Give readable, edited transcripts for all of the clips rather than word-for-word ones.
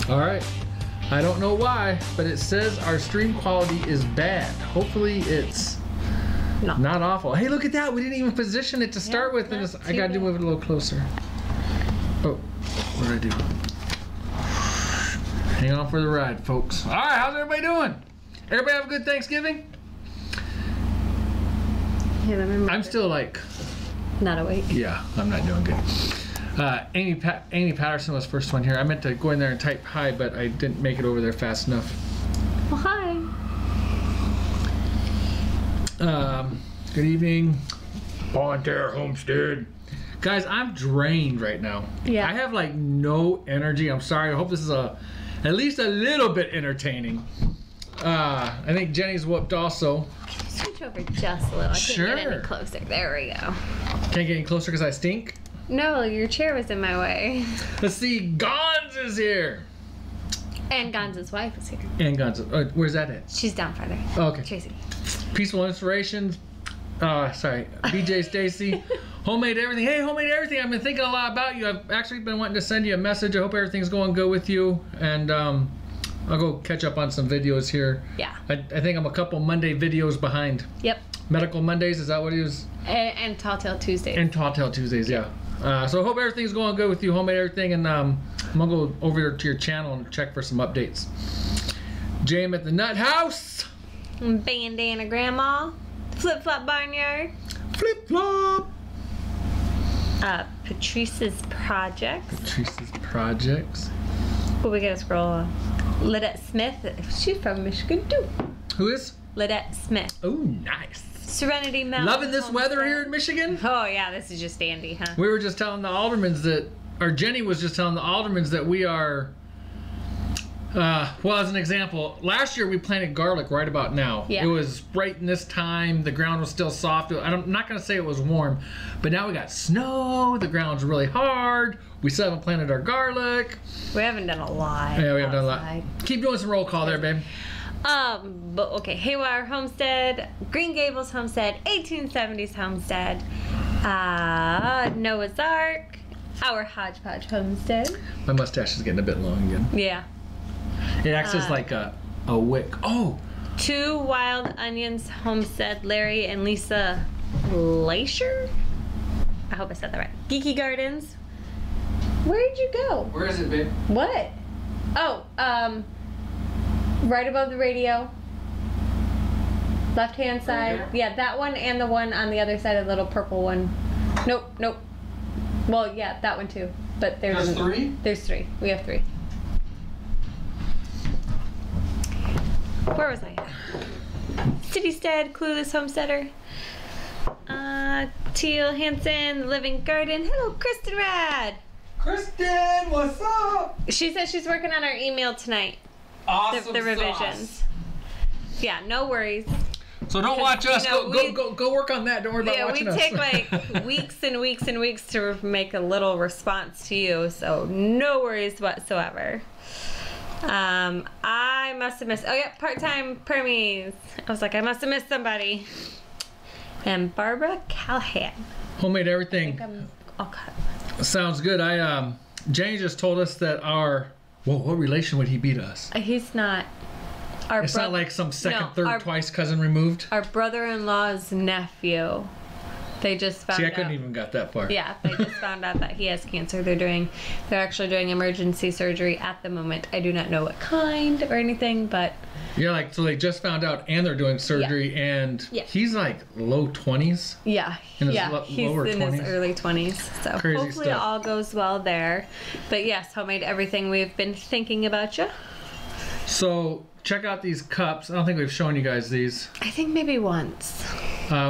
All right. I don't know why, but it says our stream quality is bad. Hopefully it's not awful. Hey, look at that. We didn't even position it to start with. And I got to move it a little closer. Oh, what did I do? Hang on for the ride, folks. All right, how's everybody doing? Everybody have a good Thanksgiving? Yeah, I'm still like... not awake. Yeah, I'm not doing good. Amy Patterson was first one here. I meant to go in there and type hi, but I didn't make it over there fast enough. Well, hi. Good evening. Bonne, Terre, Homestead. Guys, I'm drained right now. Yeah. I have like no energy. I'm sorry. I hope this is at least a little bit entertaining. I think Jenny's whooped also. Can you switch over just a little? I can't get any closer. There we go. Can't get any closer because I stink? No, your chair was in my way. Let's see. Gons is here. And Gonza's wife is here. And Gonza. Where's that at? She's down farther. Oh, okay. Tracy. Peaceful Inspirations. Sorry. BJ Stacy. Homemade Everything. Hey, Homemade Everything. I've been thinking a lot about you. I've actually been wanting to send you a message. I hope everything's going good with you. And I'll go catch up on some videos here. Yeah. I think I'm a couple Monday videos behind. Yep. Medical Mondays, is that what it is? And Tall Tale Tuesdays. And Tall Tale Tuesdays, yeah. So I hope everything's going good with you, Homemade Everything, and I'm gonna go over to your channel and check for some updates. Jam at the Nut House. Bandana Grandma. Flip Flop Barnyard. Flip Flop. Patrice's Projects. Patrice's Projects. Oh, we gotta scroll on. Lydette Smith. She's from Michigan too. Who is? Lydette Smith. Oh, nice. Serenity Mountain. Loving this Homestead. weather here in Michigan? Oh yeah, this is just dandy, huh? We were just telling the aldermans that, or Jenny was just telling the aldermans that we are, well, as an example, last year we planted garlic right about now. Yeah. It was right in this time, the ground was still soft. I'm not going to say it was warm, but now we got snow, the ground's really hard, we still haven't planted our garlic. We haven't done a lot. Yeah, we haven't done a outside. lot. Keep doing some roll call there, babe. But okay, Haywire Homestead, Green Gables Homestead, 1870s Homestead, Noah's Ark, our Hodgepodge Homestead. My mustache is getting a bit long again. Yeah. It acts as like a wick. Oh! 2 Wild Onions Homestead, Larry and Lisa Leisure? I hope I said that right. Geeky Gardens. Where'd you go? Where is it, babe? What? Oh, right above the radio. Left hand side. Right Yeah, that one and the one on the other side of the little purple one. Nope, nope. Well, yeah, that one too. But there's 3? There's 3. We have 3. Where was I? Citystead, Clueless Homesteader. Teal Hansen, Living Garden. Hello, Kristin RAD. Kristin, what's up? She says she's working on our email tonight. Awesome The revisions. sauce. Yeah, no worries. So don't watch us. You know, Go work on that. Don't worry about watching us. Yeah, we take like weeks and weeks and weeks to make a little response to you, so no worries whatsoever. I must have missed. Oh yeah, part-time Permies. I was like, I must have missed somebody. And Barbara Callahan. Homemade I Everything. think I'm all cut. Sounds good. Jenny just told us that what relation would he be to us? He's not. It's not like some second, No, third, twice cousin removed. Our brother-in-law's nephew. They just found out. See, I couldn't even got that far. Yeah, they just found out that he has cancer. They're actually doing emergency surgery at the moment. I do not know what kind or anything, but Yeah, so they just found out, and they're doing surgery, and he's like low 20s. Yeah, in his he's lower in 20s. his early 20s. So Crazy hopefully stuff. all goes well there. But yes, Homemade Everything. We've been thinking about you. So check out these cups. I don't think we've shown you guys these. I think maybe once.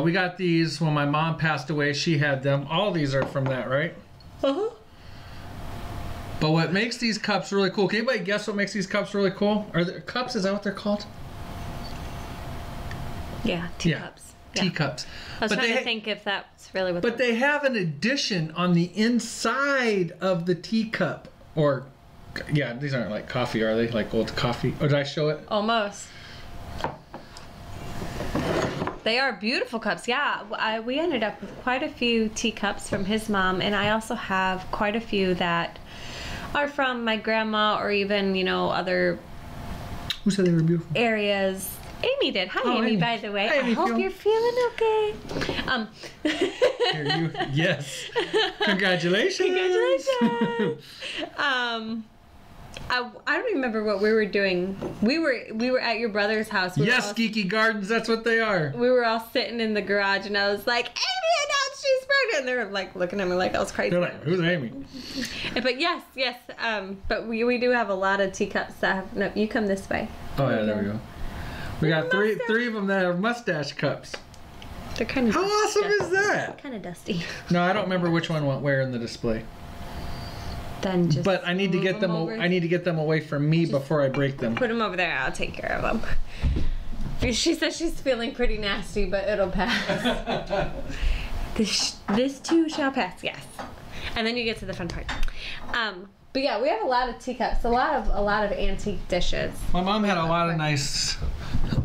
We got these when my mom passed away. She had them. All these are from that, right? Uh-huh. But what makes these cups really cool? Can anybody guess what makes these cups really cool? Are there cups? Is that what they're called? Yeah, teacups. Yeah. Teacups. I was trying to think if that's really what. But they have an addition on the inside of the teacup. Or, yeah, these aren't like coffee, are they? Like old coffee. Or did I show it? Almost. They are beautiful cups. Yeah, we ended up with quite a few teacups from his mom, and I also have quite a few that are from my grandma or even, you know, other Who said they were beautiful? areas. Amy did. Hi, Oh, Amy, Amy. by the way. Hi, I Amy, hope you're feeling okay. Yes. Congratulations. Congratulations. I don't remember what we were doing. We were at your brother's house. Yes, Geeky Gardens, that's what they are. We were all sitting in the garage, and I was like, Amy announced she's pregnant. And they were like looking at me like I was crazy. They're like, who's Amy? But yes. But we do have a lot of teacups that have. No, you come this way. Oh yeah, there we go. We got three of them that are mustache cups. They're kind of. How awesome is that? Kind of dusty. No, I don't remember which one went where in the display. Then just. But I need to get them. I need to get them away from me before I break them. Put them over there. I'll take care of them. She says she's feeling pretty nasty, but it'll pass. This too shall pass. Yes. And then you get to the fun part. But yeah, we have a lot of teacups, a lot of antique dishes. My mom had a lot of nice,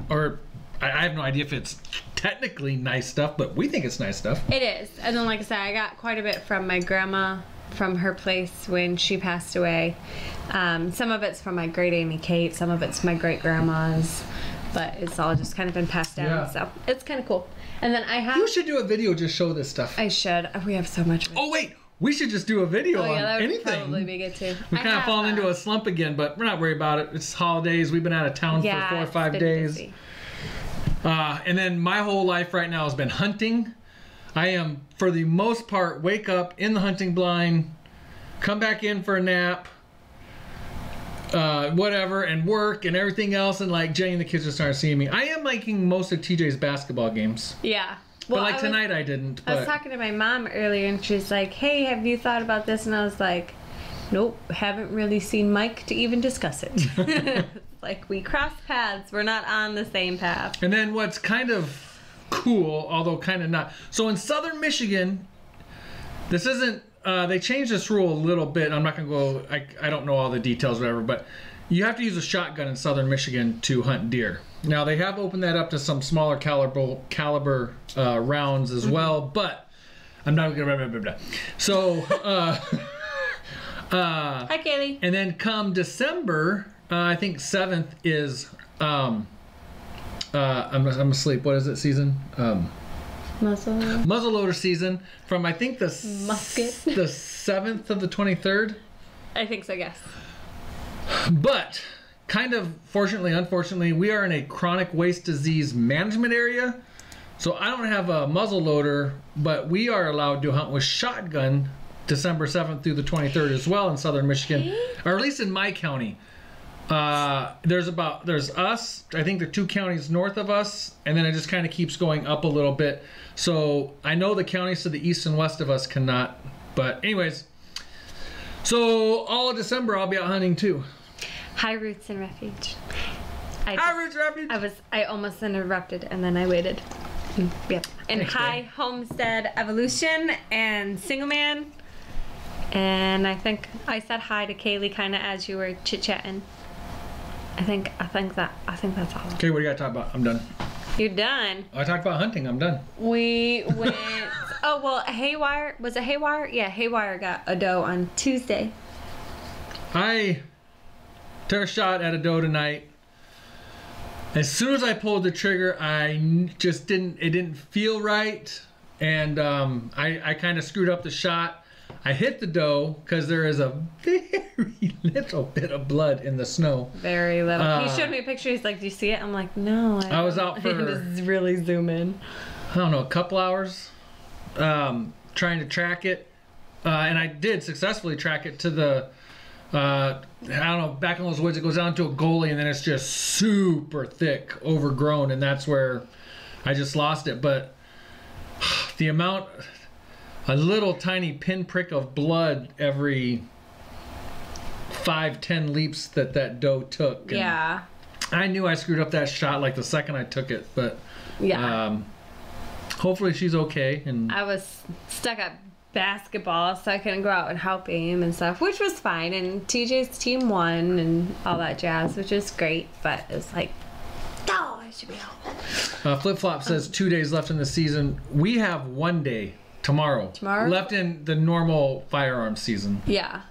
or I have no idea if it's technically nice stuff, but we think it's nice stuff. It is. And then, like I said, I got quite a bit from my grandma, from her place when she passed away. Some of it's from my great Auntie Kate, some of it's my great grandma's, but it's all just kind of been passed down. Yeah. So it's kind of cool. And then I have. You should do a video just show this stuff. I should. We have so much. Oh wait. We should just do a video on that would anything. Probably be good too. We've kind of fallen into a slump again, but we're not worried about it. It's holidays. We've been out of town for 4 or 5 days. And then my whole life right now has been hunting. I am, for the most part, wake up in the hunting blind, come back in for a nap, whatever, and work and everything else, and like Jenny and the kids just aren't seeing me. I am liking most of TJ's basketball games. Yeah. Well, but like tonight I didn't. But. I was talking to my mom earlier and she's like, hey, have you thought about this? And I was like, nope, haven't really seen Mike to even discuss it. Like, we cross paths. We're not on the same path. And then what's kind of cool, although kind of not. So in southern Michigan, this isn't, they changed this rule a little bit. I'm not going to go, I don't know all the details or whatever, but you have to use a shotgun in southern Michigan to hunt deer. Now, they have opened that up to some smaller caliber rounds as well, but I'm not going to... So, hi, Kaylee. And then come December, I think 7th is... I'm asleep. What is it season? Muzzleloader season from, I think, the 7th to the 23rd. I think so, yes. But... kind of fortunately, unfortunately, we are in a chronic waste disease management area. So I don't have a muzzle loader, but we are allowed to hunt with shotgun December 7th through the 23rd as well in southern Michigan, or at least in my county. There's us, I think there are 2 counties north of us, and then it just kind of keeps going up a little bit. So I know the counties to the east and west of us cannot. But anyways, so all of December I'll be out hunting too. Hi, Roots and Refuge. Hi, Roots Refuge. I almost interrupted and then I waited. Yep. And thanks, hi, babe. Homestead Evolution and Single Man. And I think I said hi to Kaylee kind of as you were chit-chatting. I think that's all. Okay, what do you got to talk about? I'm done. You're done. I talked about hunting. I'm done. We went. Oh well, Haywire. Was it Haywire? Yeah, Haywire got a doe on Tuesday. I took a shot at a doe tonight. As soon as I pulled the trigger, I just didn't. It didn't feel right, and I kind of screwed up the shot. I hit the doe because there is a very little bit of blood in the snow. Very little. He showed me a picture. He's like, "Do you see it?" I'm like, "No." I was out for just really zoom in. I don't know, a couple hours, trying to track it, and I did successfully track it to the. I don't know, back in those woods, it goes down to a gully, and then it's just super thick, overgrown, and that's where I just lost it. But the amount, a little tiny pinprick of blood every 5-10 leaps that doe took. Yeah. I knew I screwed up that shot like the second I took it, but yeah. Hopefully she's okay. And I was stuck at basketball, so I couldn't go out and help him and stuff, which was fine. And TJ's team won and all that jazz, which is great. But it's like, oh, I should be home. Flip Flop says 2 days left in the season. We have 1 day tomorrow left in the normal firearms season. Yeah.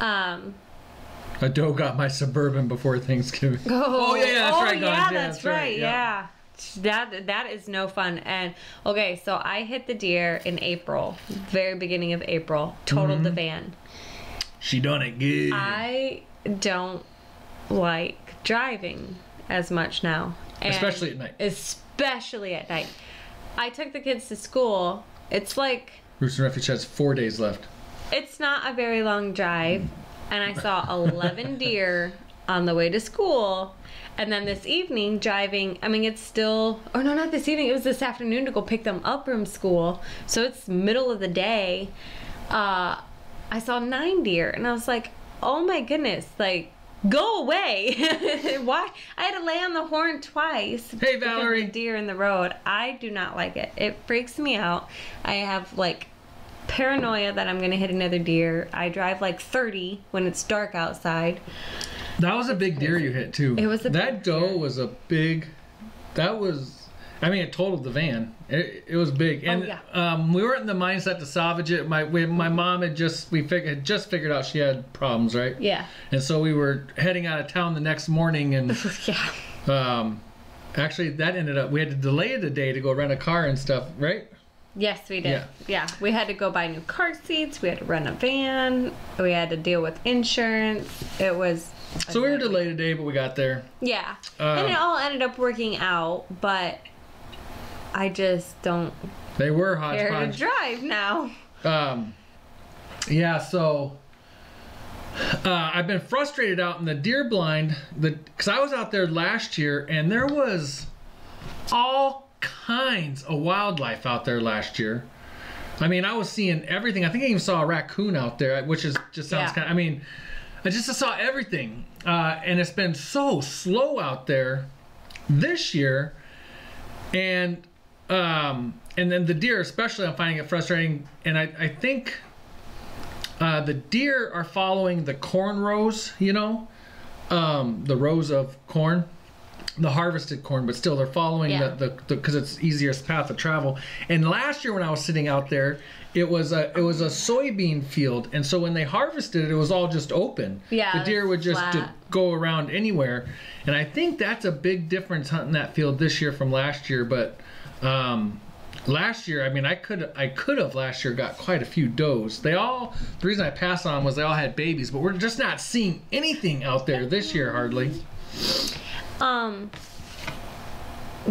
A doe got my Suburban before Thanksgiving. Oh yeah, that's right, yeah, guys. that's right. Yeah. That is no fun. And okay, so I hit the deer in April, very beginning of April, totaled the van. She done it good. I don't like driving as much now. Especially at night. Especially at night. I took the kids to school. It's like... Roots and Refuge has 4 days left. It's not a very long drive. And I saw 11 deer on the way to school. And then this evening, driving... I mean, it's still... Oh, no, not this evening. It was this afternoon to go pick them up from school. So it's middle of the day. I saw 9 deer. And I was like, oh my goodness. Like, go away. Why? I had to lay on the horn twice. Hey, Valerie. Because of the deer in the road. I do not like it. It freaks me out. I have, like, paranoia that I'm going to hit another deer. I drive, like, 30 when it's dark outside. That was a big deer you hit, too. It was a that big doe deer. was a big... That was... I mean, it totaled the van. It was big. And we weren't in the mindset to salvage it. My mom had just figured out she had problems, right? Yeah. And so we were heading out of town the next morning, and yeah. actually that ended up, we had to delay it a day to go rent a car and stuff, right? Yes, we did. Yeah. We had to go buy new car seats. We had to rent a van. We had to deal with insurance. It was... So we were delayed a day, but we got there. Yeah. And it all ended up working out, but I just don't They were care hodgepodge. to drive now. Yeah, so I've been frustrated out in the deer blind because I was out there last year and there was all kinds of wildlife out there last year. I mean, I was seeing everything. I think I even saw a raccoon out there, which is just sounds kind of, I mean, I just saw everything. And it's been so slow out there this year. And then the deer especially, I'm finding it frustrating. And I think the deer are following the corn rows, you know, the rows of corn, the harvested corn, but still they're following the because it's easiest path to travel. And last year when I was sitting out there, it was a soybean field, and so when they harvested it, it was all just open. Yeah, the deer would just go around anywhere, and I think that's a big difference hunting that field this year from last year. But last year, I mean, I could have last year got quite a few does. The reason I passed on was they all had babies, but we're just not seeing anything out there this year hardly.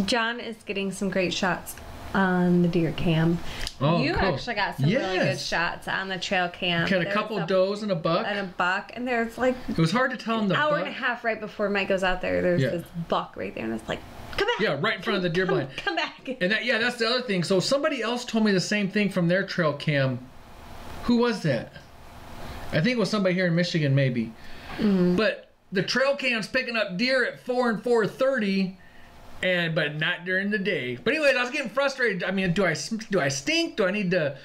John is getting some great shots on the deer cam. Oh, you cool. actually got some really good shots on the trail cam. Had a couple does and a buck. And there's like... It was hard to tell him the hour buck. and a half right before Mike goes out there, there's this buck right there, and it's like, come back. Yeah, right in front of the deer blind. Come back. And that's the other thing. So somebody else told me the same thing from their trail cam. Who was that? I think it was somebody here in Michigan, maybe. Mm-hmm. But the trail cam's picking up deer at 4 and 4:30, but not during the day. But anyways, I was getting frustrated. I mean, do I stink? Do I need to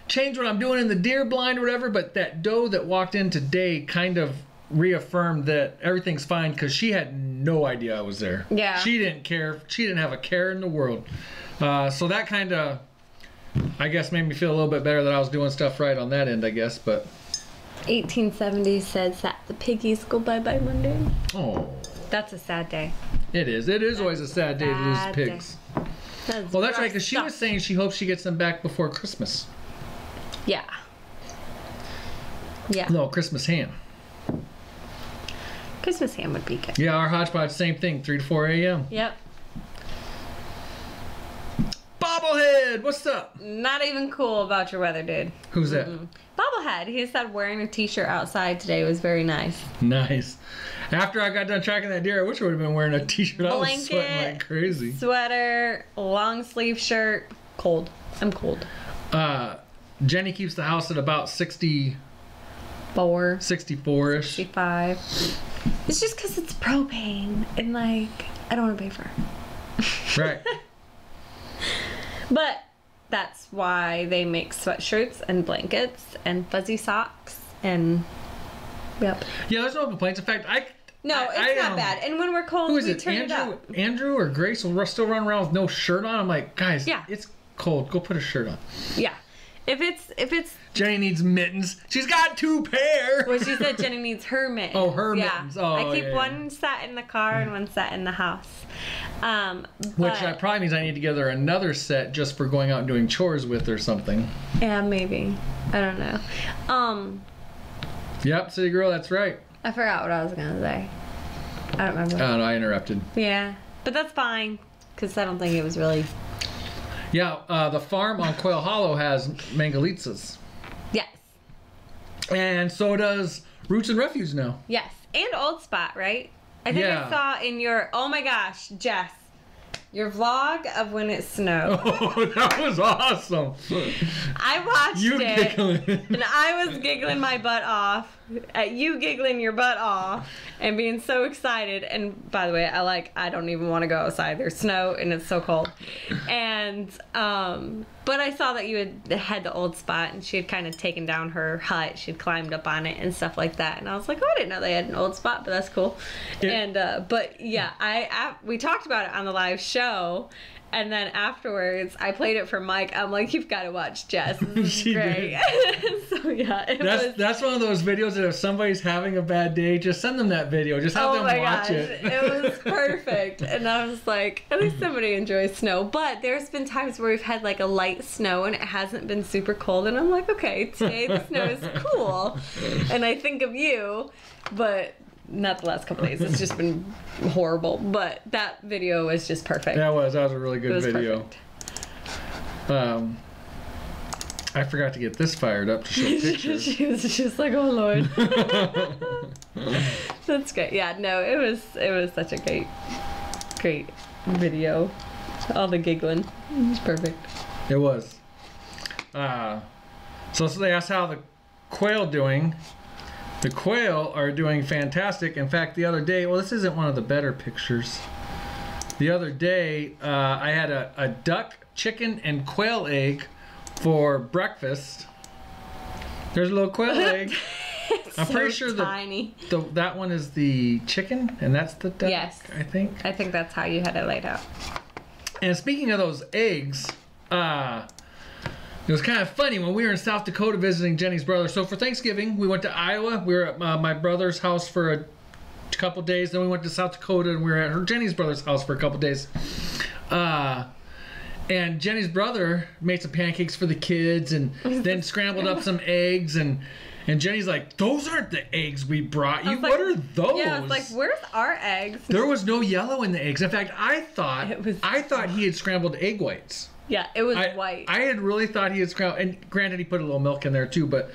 change what I'm doing in the deer blind or whatever? But that doe that walked in today kind of reaffirmed that everything's fine because she had no idea I was there. Yeah. She didn't care. She didn't have a care in the world. So that kind of, I guess, made me feel a little bit better that I was doing stuff right on that end, I guess. But 1870 says that the piggies go bye-bye Monday. Oh. That's a sad day. It is. It is always a sad day to lose pigs. Well, that's right, because she was saying she hopes she gets them back before Christmas. Yeah. Yeah. No, Christmas ham. Christmas ham would be good. Yeah, our hodgepodge, same thing, 3 to 4 a.m. Yep. Bobblehead, what's up? Not even cool about your weather, dude. Who's that? Bobblehead. He said wearing a t-shirt outside today was very nice. Nice. After I got done tracking that deer, I wish I would have been wearing a t-shirt. I was sweating like crazy. Sweater, long sleeve shirt. Cold. I'm cold. Jenny keeps the house at about 64-ish. 65. It's just because it's propane and like I don't want to pay for it. Right. But that's why they make sweatshirts and blankets and fuzzy socks and yep. Yeah, there's no complaints. In fact, it's not bad. And when we're cold, we turn it up. Andrew or Grace will still run around with no shirt on. I'm like, guys, it's cold. Go put a shirt on. Yeah. If it's Jenny needs mittens. She's got 2 pair. Well, she said Jenny needs her mittens. Oh, her mittens. Oh, I keep one set in the car and one set in the house. Which probably means I need to give her another set just for going out and doing chores with or something. Yeah, maybe. I don't know. Yep, City Girl, that's right. I forgot what I was gonna say. I don't remember. Oh, no, I interrupted. Yeah, but that's fine because I don't think it was really. Yeah, the farm on Quail Hollow has mangalitzas. Yes. And so does Roots and Refuge now. Yes, and Old Spot, right? I think I saw in your, oh my gosh, Jess, your vlog of when it snowed. Oh, that was awesome. I watched it, giggling. and I was giggling my butt off at you giggling your butt off and being so excited. And by the way, I don't even want to go outside. There's snow and it's so cold. And but I saw that you had the Old Spot, and she had kind of taken down her hut. She'd climbed up on it and stuff like that. And I was like, oh, I didn't know they had an Old Spot, but that's cool. Yeah. And but yeah, we talked about it on the live show. And then afterwards, I played it for Mike. I'm like, you've got to watch Jess. This is great. So yeah, that's one of those videos that if somebody's having a bad day, just send them that video. Just have them watch it. It was perfect. And I was like, at least somebody enjoys snow. But there's been times where we've had like a light snow and it hasn't been super cold. And I'm like, okay, today the snow is cool. And I think of you, but not the last couple days. It's just been horrible. But that video was just perfect. That was a really good video. Perfect. I forgot to get this fired up to show pictures. She was just like, oh Lord. That's great. Yeah, no, it was such a great video. All the giggling. It was perfect. It was. So they asked how the quail doing. The quail are doing fantastic. In fact, the other day, well, this isn't one of the better pictures. The other day, I had a duck, chicken, and quail egg for breakfast. There's a little quail egg. I'm so pretty sure tiny. that one is the chicken, and that's the duck. Yes, I think. I think that's how you had it laid out. And speaking of those eggs, it was kind of funny when we were in South Dakota visiting Jenny's brother. So for Thanksgiving, we went to Iowa. We were at my brother's house for a couple days. Then we went to South Dakota, and we were at Jenny's brother's house for a couple days. And Jenny's brother made some pancakes for the kids, and then scrambled up some eggs. And Jenny's like, "Those aren't the eggs we brought you. What are those?" Yeah, I was like, "Where's our eggs?" There was no yellow in the eggs. In fact, I thought he had scrambled egg whites. Yeah, it was white. I had really thought he had scrambled, and granted, he put a little milk in there too. But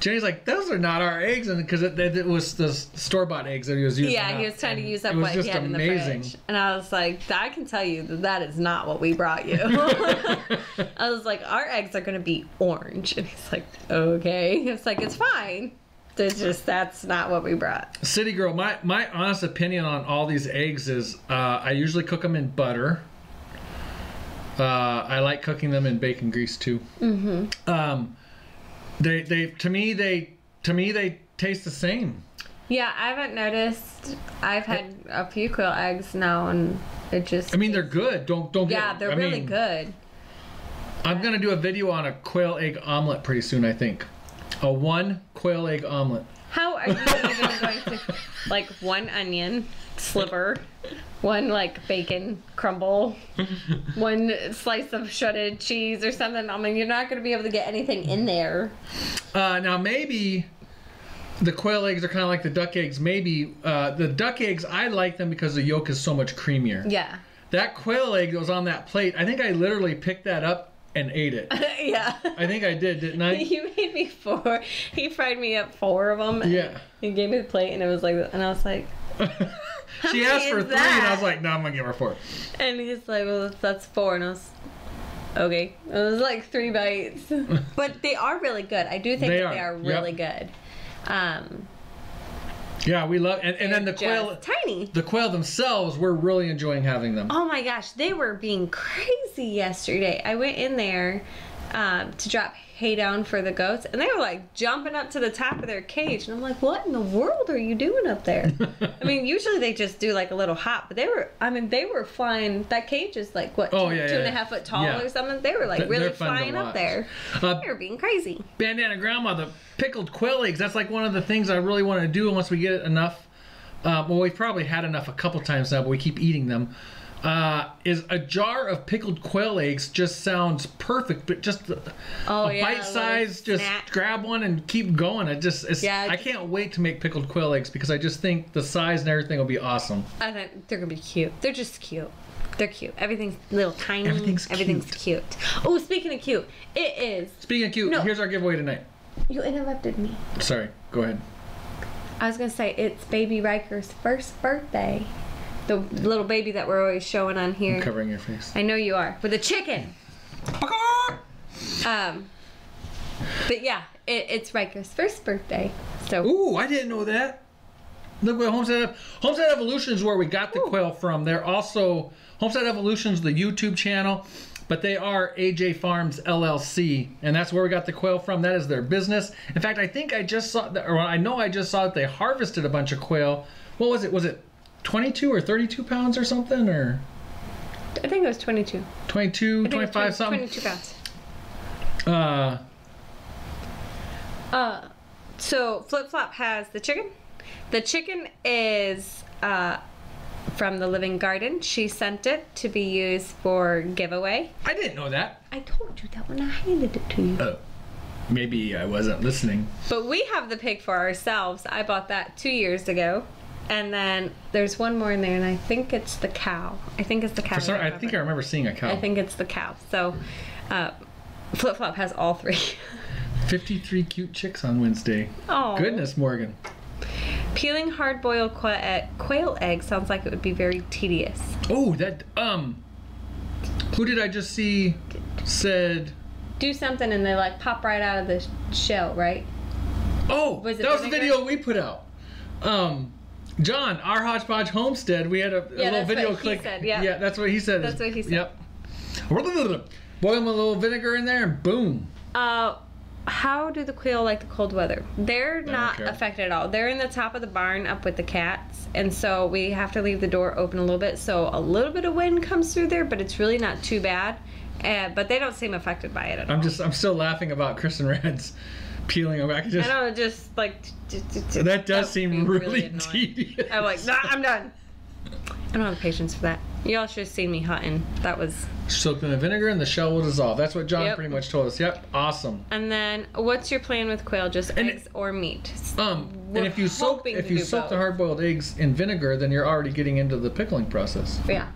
Jenny's like, "Those are not our eggs," and because it was the store-bought eggs that he was using. Yeah, he was trying to use up what he had in the fridge. And I was like, I can tell you that is not what we brought you. I was like, our eggs are going to be orange. And he's like, okay. It's like, it's fine. That's not what we brought. City Girl, my honest opinion on all these eggs is I usually cook them in butter. I like cooking them in bacon grease too. Mm-hmm. To me they taste the same. Yeah, I haven't noticed. I've had a few quail eggs now, and it just. I mean, they're good. Don't get. Yeah, they're really good. I'm gonna do a video on a quail egg omelet pretty soon. I think a 1 quail egg omelet. How are you even going to like 1 onion sliver, 1 like bacon crumble, 1 slice of shredded cheese or something? I mean, you're not going to be able to get anything in there. Now maybe the quail eggs are kind of like the duck eggs. Maybe the duck eggs, I like them because the yolk is so much creamier. Yeah. That quail egg that was on that plate, I think I literally picked that up and ate it. Yeah. I think I did, didn't I? You made me 4. He fried me up 4 of them. Yeah. He gave me the plate, and it was like, and I was like, she asked for 3, and I was like, no, I'm gonna give her 4. And he's like, well, that's 4, and I was okay. It was like 3 bites, but they are really good. I do think they are really good. Yeah, we love, and then the quail, tiny. The quail themselves, we're really enjoying having them. Oh my gosh, they were being crazy yesterday. I went in there to drop hay down for the goats, and they were like jumping up to the top of their cage, and I'm like, what in the world are you doing up there? I mean, usually they just do like a little hop, but they were flying. That cage is like what, 2.5 foot tall or something. They were like really flying up there. They were being crazy. Bandana Grandma, the pickled quail eggs. That's like one of the things I really want to do once we get enough. Well, we've probably had enough a couple times now, but we keep eating them. Is a jar of pickled quail eggs just sounds perfect, but just a bite size, just grab one and keep going. I can't wait to make pickled quail eggs because I just think the size and everything will be awesome. I think they're gonna be cute. They're just cute. They're cute. Everything's little tiny. Everything's cute. Oh, speaking of cute, it is. Speaking of cute, here's our giveaway tonight. You interrupted me. Sorry, go ahead. I was gonna say it's baby Riker's first birthday. The little baby that we're always showing on here. I'm covering your face. I know you are. With a chicken. But yeah, it's Riker's first birthday. So. Ooh, I didn't know that. Look what Homestead Evolution is where we got the quail from. They're also Homestead Evolution's the YouTube channel, but they are AJ Farms LLC, and that's where we got the quail from. That is their business. In fact, I think I just saw that, or I know I just saw that they harvested a bunch of quail. What was it? Was it 22 or 32 pounds or something, or? I think it was 22. 22, 25 something? 22 pounds. So Flip Flop has the chicken. The chicken is from the Living Garden. She sent it to be used for giveaway. I didn't know that. I told you that when I handed it to you. Oh. Maybe I wasn't listening. But we have the pig for ourselves. I bought that 2 years ago. And then there's one more in there, and I think it's the cow. I think it's the cow. I think I remember seeing a cow. I think it's the cow. So Flip Flop has all three. 53 cute chicks on Wednesday. Oh. Goodness, Morgan. Peeling hard-boiled quail eggs sounds like it would be very tedious. Oh, that, who did I just see said... Do something and they like pop right out of the shell, right? Oh, that was the video we put out. John, our Hodgepodge Homestead, we had a little video clip. Yeah, that's what he said. That's what he said. Yep. Boil them a little vinegar in there and boom. How do the quail like the cold weather? They're not affected at all. They're in the top of the barn up with the cats, and so we have to leave the door open a little bit, so a little bit of wind comes through there, but it's really not too bad. But they don't seem affected by it at all. I'm still laughing about Kristin RAD's peeling them back. I know, just like... That does seem really tedious. I'm like, nah, I'm done. I don't have patience for that. Y'all should have seen me hunting. That was... Soak in the vinegar and the shell will dissolve. That's what John pretty much told us. Yep, awesome. And then, what's your plan with quail? Just eggs or meat? And if you soak the hard-boiled eggs in vinegar, then you're already getting into the pickling process. Yeah.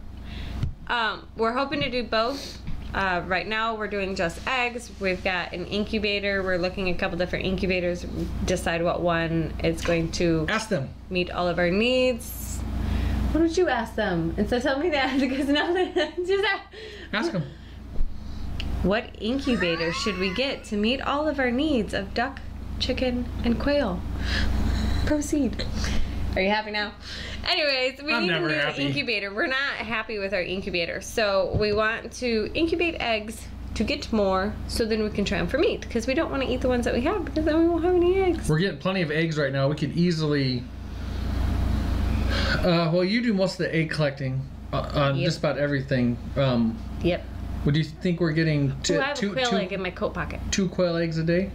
We're hoping to do both. Right now we're doing just eggs. We've got an incubator. We're looking at a couple different incubators. Decide what one is going to ask them meet all of our needs. Why don't you ask them? And so tell me that, because now that just ask them. What incubator should we get to meet all of our needs of duck, chicken, and quail? Proceed. Are you happy now? Anyways, we need a new incubator. We're not happy with our incubator. So we want to incubate eggs to get more so then we can try them for meat. Because we don't want to eat the ones that we have because then we won't have any eggs. We're getting plenty of eggs right now. We could easily... well, you do most of the egg collecting on just about everything. Yep. Would you think we're getting I have a quail egg in my coat pocket. 2 quail eggs a day?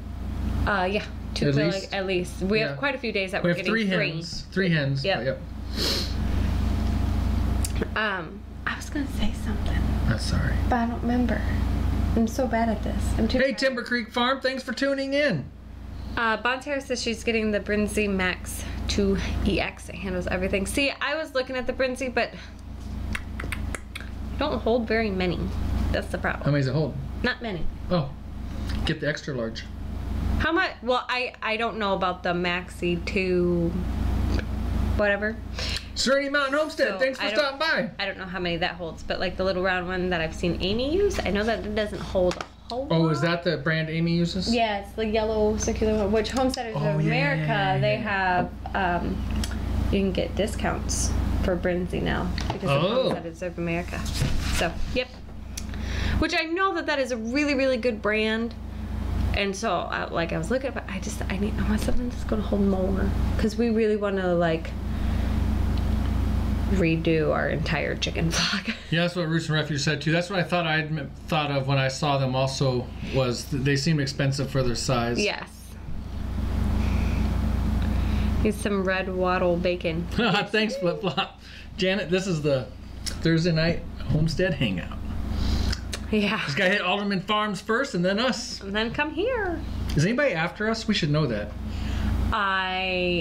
Yeah. 2 quail eggs at least. We have quite a few days that we're getting 3. 3 hens. Yep. I was gonna say something. That's sorry. But I don't remember. I'm so bad at this. I'm too tired. Timber Creek Farm, thanks for tuning in. Bonne says she's getting the Brinzy Max 2 EX. It handles everything. See, I was looking at the Brinzy, but don't hold very many. That's the problem. How many does it hold? Not many. Oh, get the extra large. How much? Well, I don't know about the Maxi 2 whatever. Serenity Mountain Homestead, thanks for stopping by. I don't know how many that holds, but like the little round one that I've seen Amy use, I know that it doesn't hold a whole lot. Is that the brand Amy uses? Yeah, it's the yellow circular one, which Homesteaders of America, they have, you can get discounts for Brinzy now because of Homesteaders of America. So, yep. Which I know that is a really, really good brand. And so, I was looking, but I want something that's gonna hold more, because we really want to like redo our entire chicken flock. Yeah, that's what Roots and Refuge said too. That's what I thought thought of when I saw them. Also, was they seemed expensive for their size. Yes. Here's some red wattle bacon. Thanks, Flip Flop. Janet, this is the Thursday night Homestead hangout. Yeah. Just gotta hit Alderman Farms first, and then us. And then come here. Is anybody after us? We should know that.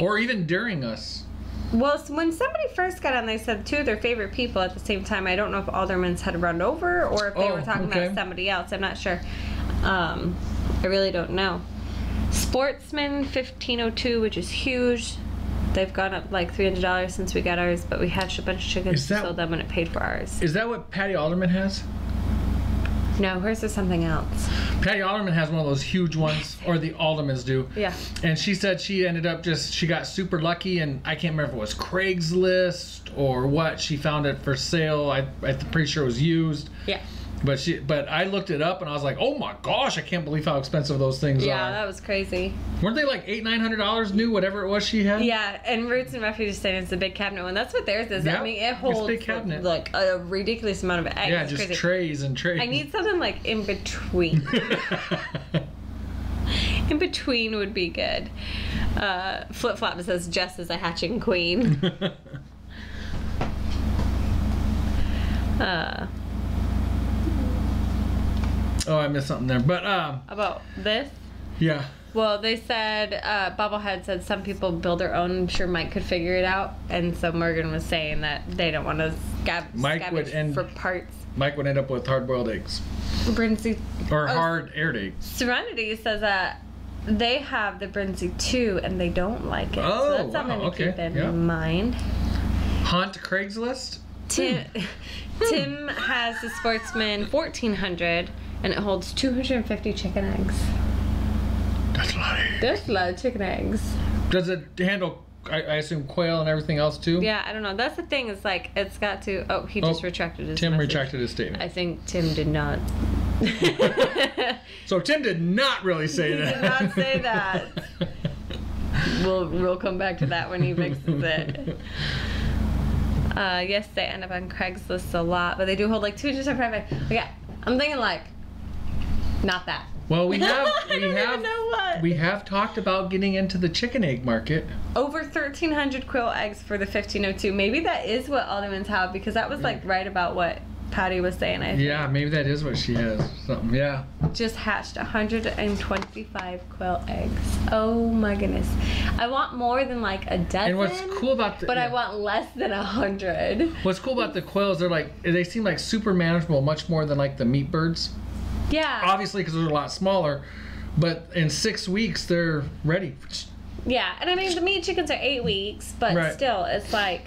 Or even during us. Well, when somebody first got on, they said two of their favorite people at the same time. I don't know if Alderman's had run over or if they were talking about somebody else. I'm not sure. I really don't know. Sportsman 1502, which is huge. They've gone up like $300 since we got ours, but we hatched a bunch of chickens to sell them when it paid for ours. Is that what Patty Alderman has? No, hers is something else. Patty Alderman has one of those huge ones, or the Aldermans do. Yeah. And she said she ended up she got super lucky, and I can't remember if it was Craigslist or what. She found it for sale. I'm pretty sure it was used. Yeah. But I looked it up and I was like, oh my gosh, I can't believe how expensive those things are. Yeah, that was crazy. Weren't they like $800-900 new, whatever it was she had? Yeah, and Roots and Refuge is saying it's a big cabinet one. That's what theirs is. Yeah, I mean, it holds big cabinet. like a ridiculous amount of eggs. Yeah, it's just crazy. trays and trays. I need something like in between. In between would be good. Flip Flop says Jess is a hatching queen. Oh, I missed something there. But about this? Yeah. Well, they said Bubblehead said some people build their own. I'm sure Mike could figure it out. And so Morgan was saying that they don't want to scavenge for parts. Mike would end up with hard-boiled eggs. Brinzy. Or hard-aired eggs. Serenity says that they have the Brinzy too, and they don't like it. Oh, so that's something to keep in mind. Hunt Craigslist? Tim has the Sportsman 1400, and it holds 250 chicken eggs. That's a lot of eggs. That's a lot of chicken eggs. Does it handle, I assume, quail and everything else too? Yeah, I don't know. That's the thing. Is like it's got to. Oh, he just retracted his. Tim message. retracted his statement. I think Tim did not. So Tim did not really say that. He did not say that. We'll come back to that when he fixes it. Yes, they end up on Craigslist a lot, but they do hold like 275. Okay, I'm thinking like, not that. Well, we have talked about getting into the chicken egg market. Over 1,300 quill eggs for the 1502. Maybe that is what Aldermans have, because that was like right about what Patty was saying. I think. Yeah, maybe that is what she has. Something. Yeah. Just hatched 125 quill eggs. Oh my goodness! I want more than like a dozen. And what's cool about I want less than 100. What's cool about the quails? They seem like super manageable, much more than like the meat birds. Yeah. Obviously, because they're a lot smaller, but in 6 weeks they're ready. Yeah, and I mean the meat chickens are 8 weeks, but still, it's like,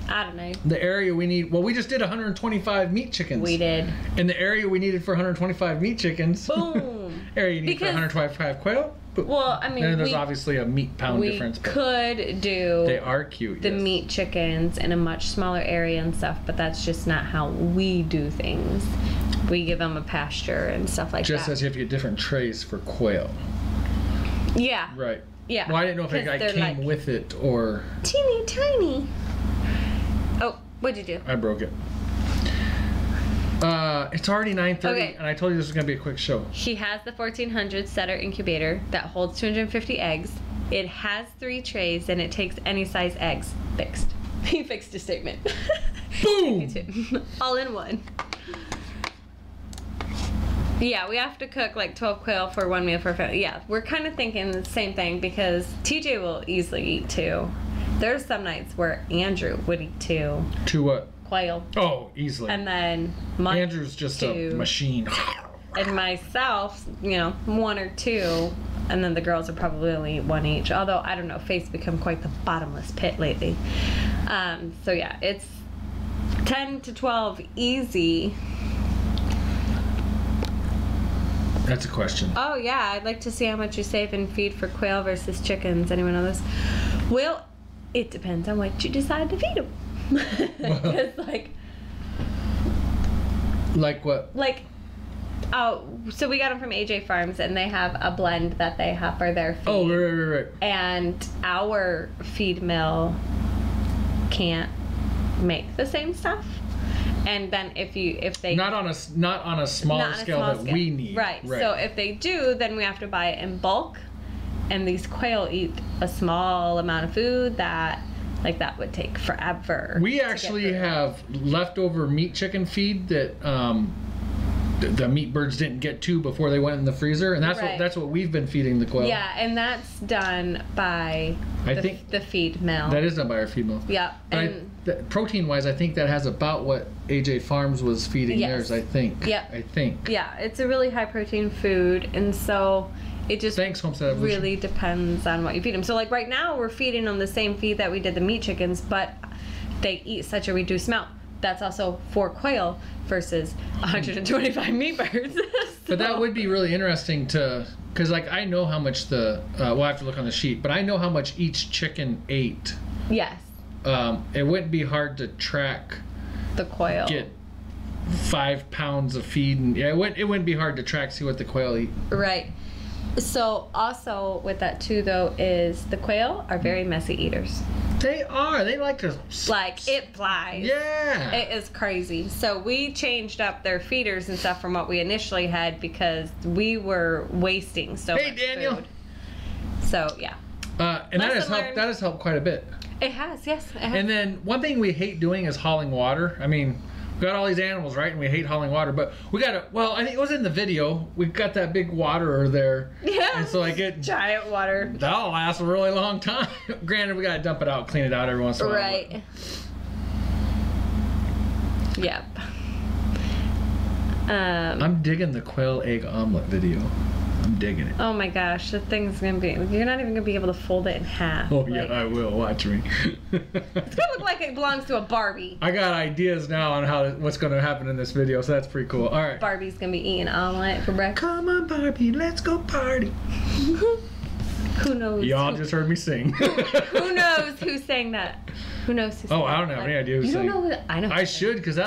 I don't know. The area we need. Well, we just did 125 meat chickens. We did. And the area we needed for 125 meat chickens. Boom. Area you need for 125 quail. Boom. Well, I mean, and there's obviously a meat pound difference. We could do. They are cute. The meat chickens in a much smaller area and stuff, but that's just not how we do things. We give them a pasture and stuff like that. Just as you have to get different trays for quail. Yeah. Right. Yeah. Well, I didn't know if it came like with it or. Teeny tiny. Oh, what'd you do? I broke it. It's already 9:30, and I told you this was gonna be a quick show. He has the 1400 setter incubator that holds 250 eggs. It has 3 trays, and it takes any size eggs. Fixed. He fixed his statement. Boom! All in one. Yeah, we have to cook like 12 quail for 1 meal for a family. Yeah, we're kind of thinking the same thing because TJ will easily eat 2. There's some nights where Andrew would eat 2. 2 what? Quail. Oh, easily. And then Andrew's just a machine. And myself, 1 or 2. And then the girls will probably only eat 1 each. Although, I don't know, Faith's become quite the bottomless pit lately. So yeah, it's 10 to 12 easy. That's a question. Oh yeah, I'd like to see how much you save in feed for quail versus chickens. Anyone know this? Well, it depends on what you decide to feed them. Because like what? Like, Oh, so we got them from AJ Farms, and they have a blend that they have for their feed. Oh, right. And our feed mill can't make the same stuff. And then if they not on a smaller scale that we need. Right. So if they do, then we have to buy it in bulk. And these quail eat a small amount of food that would take forever. We actually have leftover meat chicken feed that the meat birds didn't get to before they went in the freezer, and that's what we've been feeding the quail. Yeah, and that's done by the feed mill. That is done by our feed mill. Yeah. And protein wise, I think that has about what AJ Farms was feeding theirs, I think. Yeah. I think. Yeah, it's a really high protein food, and so it just Homestead really depends on what you feed them. So like right now we're feeding them the same feed that we did the meat chickens, but they eat such a reduced amount. That's also 4 quail versus 125 meat birds. But that would be really interesting because like I know how much we'll have to look on the sheet, but I know how much each chicken ate. Yes. It wouldn't be hard to track the quail. Get 5 pounds of feed, and it wouldn't be hard to track, see what the quail eat. Right. So also with that too though is the quail are very messy eaters. They are. They like to it flies. Yeah. It is crazy. So we changed up their feeders and stuff from what we initially had because we were wasting so much Daniel. food. So yeah. And that has helped quite a bit. It has, yes. It has. And then one thing we hate doing is hauling water. I mean, we got all these animals, right? And we hate hauling water, but we got I think it was in the video. We got that big waterer there. Yeah. And so giant water. That'll last a really long time. Granted, we gotta dump it out, clean it out every once in a while. Right. Yep. I'm digging the quail egg omelet video. I'm digging it. Oh my gosh, the thing's gonna be. You're not even gonna be able to fold it in half. Oh yeah, I will. Watch me. It's gonna look like it belongs to a Barbie. I got ideas now on what's gonna happen in this video, so that's pretty cool. All right. Barbie's gonna be eating omelet for breakfast. Come on, Barbie, let's go party. Who knows? Y'all just heard me sing. Who knows who sang that? Who knows who sang I don't have any idea who sang. You don't know who? I know. I should, because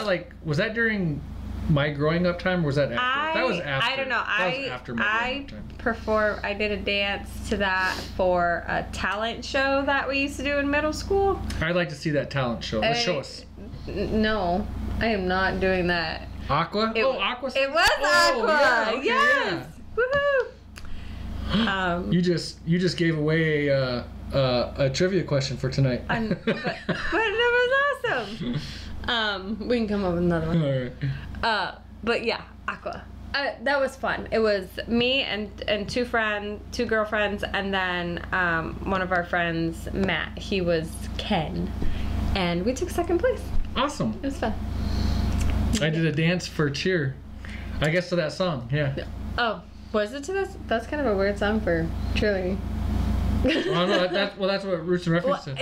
was that during my growing up time, or was that after? That was after. I don't know. That was after my growing up time. I did a dance to that for a talent show that we used to do in middle school. I'd like to see that talent show. Show us. No, I am not doing that. Aqua? Aqua. It was Aqua. Yeah, okay, yes. Yeah. Woohoo! You just gave away a trivia question for tonight. But it was awesome. We can come up with another one. All right. But yeah, Aqua. That was fun. It was me and two girlfriends, and then one of our friends, Matt. He was Ken, and we took second place. Awesome. It was fun. I did a dance for cheer. I guess to that song. Yeah. Oh, was it to this? That's kind of a weird song for cheerleading. That's what Roots and Reference said.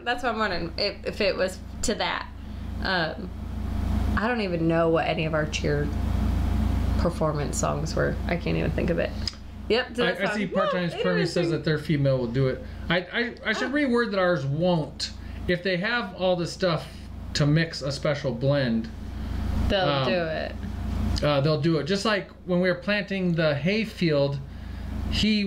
That's what I'm wondering if it was to that. I don't even know what any of our cheer performance songs were. I can't even think of it. Yep. I see Part-Time's Permie says that their female will do it. I should reword that ours won't. If they have all the stuff to mix a special blend, they'll do it. They'll do it. Just like when we were planting the hay field, he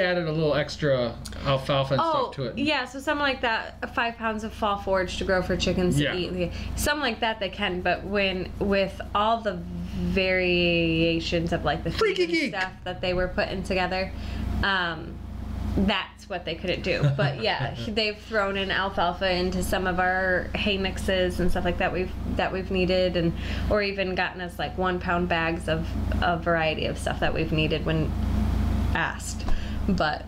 added a little extra alfalfa and stuff to it. Yeah, so something like that, 5 pounds of fall forage to grow for chickens to eat. Something like that they can, but with all the variations of like the feed stuff that they were putting together, that's what they couldn't do. But yeah, they've thrown in alfalfa into some of our hay mixes and stuff like that we've needed, or even gotten us like 1 pound bags of a variety of stuff that we've needed when asked. But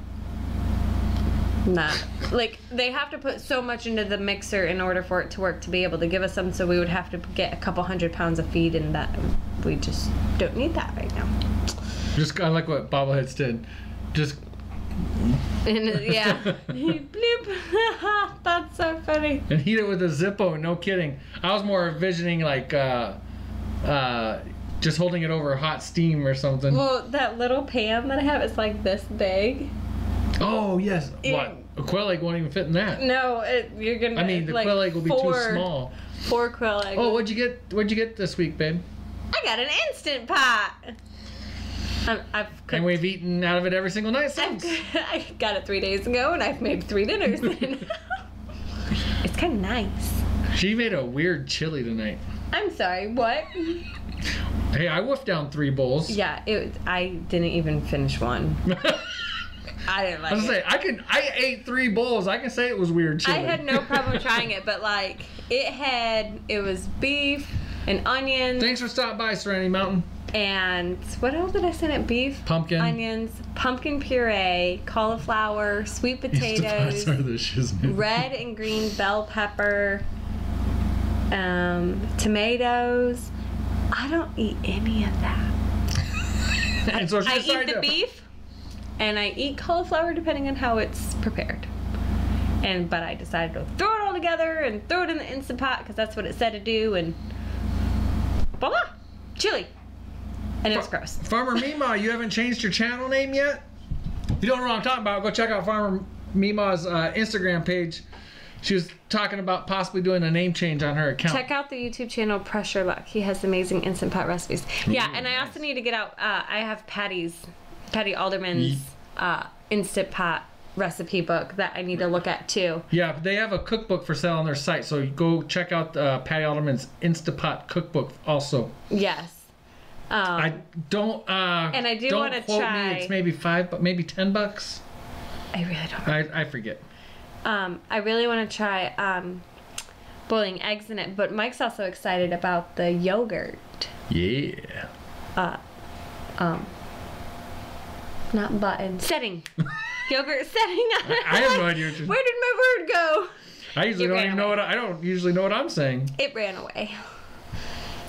not like they have to put so much into the mixer in order for it to work to be able to give us some, so we would have to get a couple 100 pounds of feed, and that we just don't need that right now. Just kind of like what Bobbleheads did, just yeah. Bloop. That's so funny. And heat it with a Zippo, no kidding. I was more envisioning like just holding it over hot steam or something. Well, that little pan that I have is like this big. Oh yes. What? A quail egg won't even fit in that. No, you're gonna. I mean, the quail egg will be too small. 4 quail eggs. Oh, what'd you get this week, babe? I got an Instant Pot. And we've eaten out of it every single night since. I got it 3 days ago, and I've made 3 dinners. It's kind of nice. She made a weird chili tonight. I'm sorry, what? Hey, I wolfed down 3 bowls. Yeah, I didn't even finish one. I didn't like it. I ate 3 bowls. I can say it was weird chili. I had no problem trying it, but like it was beef and onions. Thanks for stopping by, Serenity Mountain. And what else did I send it? Beef, pumpkin, onions, pumpkin puree, cauliflower, sweet potatoes, red and green bell pepper, tomatoes. I don't eat any of that. And so I eat the beef, and I eat cauliflower depending on how it's prepared. But I decided to throw it all together and throw it in the Instant Pot because that's what it said to do, and voila, chili. And it's gross. Farmer Mima, you haven't changed your channel name yet? If you don't know what I'm talking about, go check out Farmer Mima's Instagram page. She was talking about possibly doing a name change on her account. Check out the YouTube channel Pressure Luck. He has amazing Instant Pot recipes. Yeah, and I also need to get out, I have Patty Alderman's Instant Pot recipe book that I need to look at too. Yeah, they have a cookbook for sale on their site, so go check out Patty Alderman's Instant Pot cookbook also. Yes. I don't. And I do want to try. It's maybe $5, but maybe $10. I really don't know. I forget. I really want to try boiling eggs in it, but Mike's also excited about the yogurt. Yeah. Not button. Setting. Yogurt setting. I have no idea. Where did my word go? I usually don't even know what I don't usually know what I'm saying. It ran away.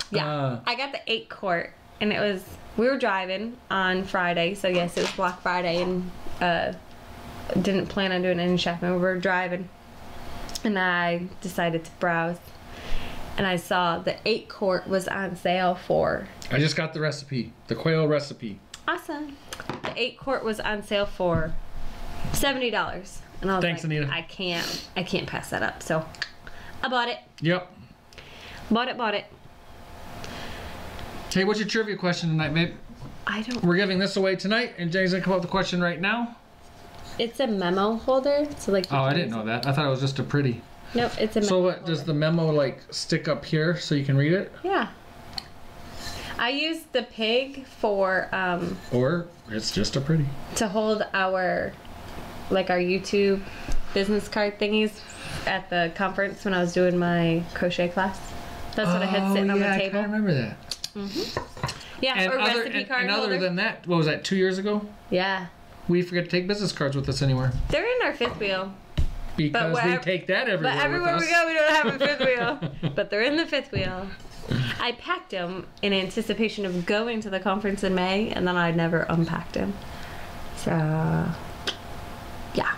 Yeah. I got the 8-quart, and we were driving on Friday, so yes, it was Black Friday, and didn't plan on doing any shopping. We were driving, and I decided to browse, and I saw the 8-quart was on sale for... I just got the recipe, the quail recipe. Awesome. The 8-quart was on sale for $70, and I was Thanks, like, Anita. I can't pass that up, so I bought it. Yep. Bought it. Hey, what's your trivia question tonight, babe? We're giving this away tonight, and Jenny's gonna come up with the question right now. It's a memo holder, so like. Oh, I didn't know that. I thought it was just a pretty. Nope, it's a memo. So what holder. does the memo like stick up here so you can read it? Yeah. I used the pig for. Or it's just a pretty. To hold our YouTube business card thingies at the conference when I was doing my crochet class. That's what I had sitting on the table. I remember that. Yeah, and or recipe card and holder. other than that, what was that, 2 years ago? Yeah. We forget to take business cards with us anywhere. They're in our fifth wheel. Because we take that everywhere. But everywhere with us. we go, we don't have a fifth wheel. But they're in the fifth wheel. I packed them in anticipation of going to the conference in May, and then I never unpacked them. So, yeah.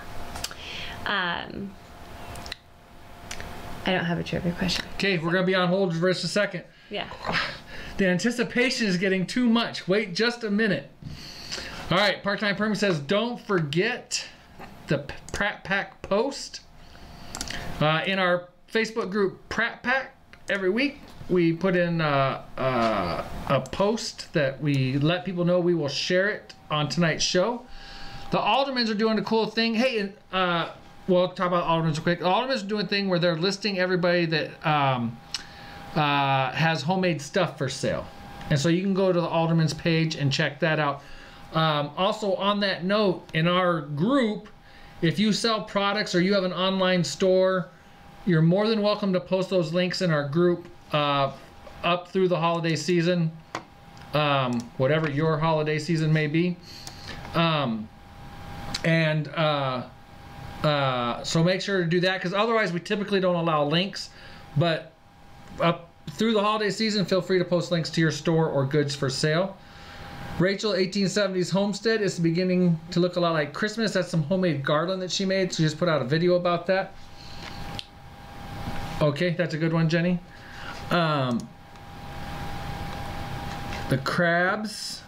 I don't have a trivia question. Okay, we're going to be on hold for just a second. Yeah. The anticipation is getting too much. Wait just a minute. All right, Part-Time Permy says, don't forget the Pratt Pack post. In our Facebook group, Pratt Pack, every week we put in a post that we let people know we will share it on tonight's show. The Aldermans are doing a cool thing. Hey, we'll talk about Aldermans real quick. The Aldermans are doing a thing where they're listing everybody that has homemade stuff for sale. And so you can go to the Alderman's page and check that out. Also, on that note, in our group, if you sell products or you have an online store, you're more than welcome to post those links in our group up through the holiday season, whatever your holiday season may be. So make sure to do that, because otherwise we typically don't allow links. But up through the holiday season, feel free to post links to your store or goods for sale. Rachel 1870s Homestead is beginning to look a lot like Christmas. That's some homemade garland that she made. She just put out a video about that. Okay, that's a good one, Jenny. The crabs.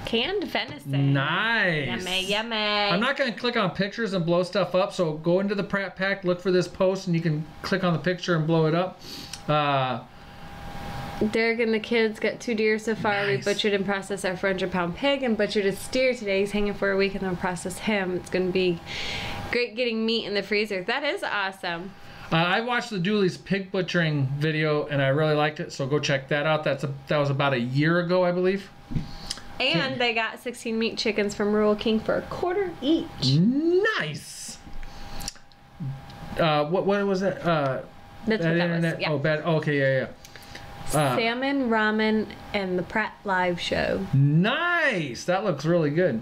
Canned venison. Nice. Yummy, yummy. I'm not going to click on pictures and blow stuff up, so go into the Pratt Pack, look for this post, and you can click on the picture and blow it up. Derek and the kids got 2 deer so far. Nice. We butchered and processed our 400-pound pig and butchered a steer today. He's hanging for a week and then process him. It's going to be great getting meat in the freezer. That is awesome. I watched the Dooley's pig butchering video and I really liked it, so go check that out. That was about a year ago, I believe. And they got 16 meat chickens from Rural King for $1 each. Nice. What was that? That's what that internet? was. Yeah. Oh, bad. Oh, okay, yeah. Salmon, ramen, and the Pratt live show. Nice. That looks really good.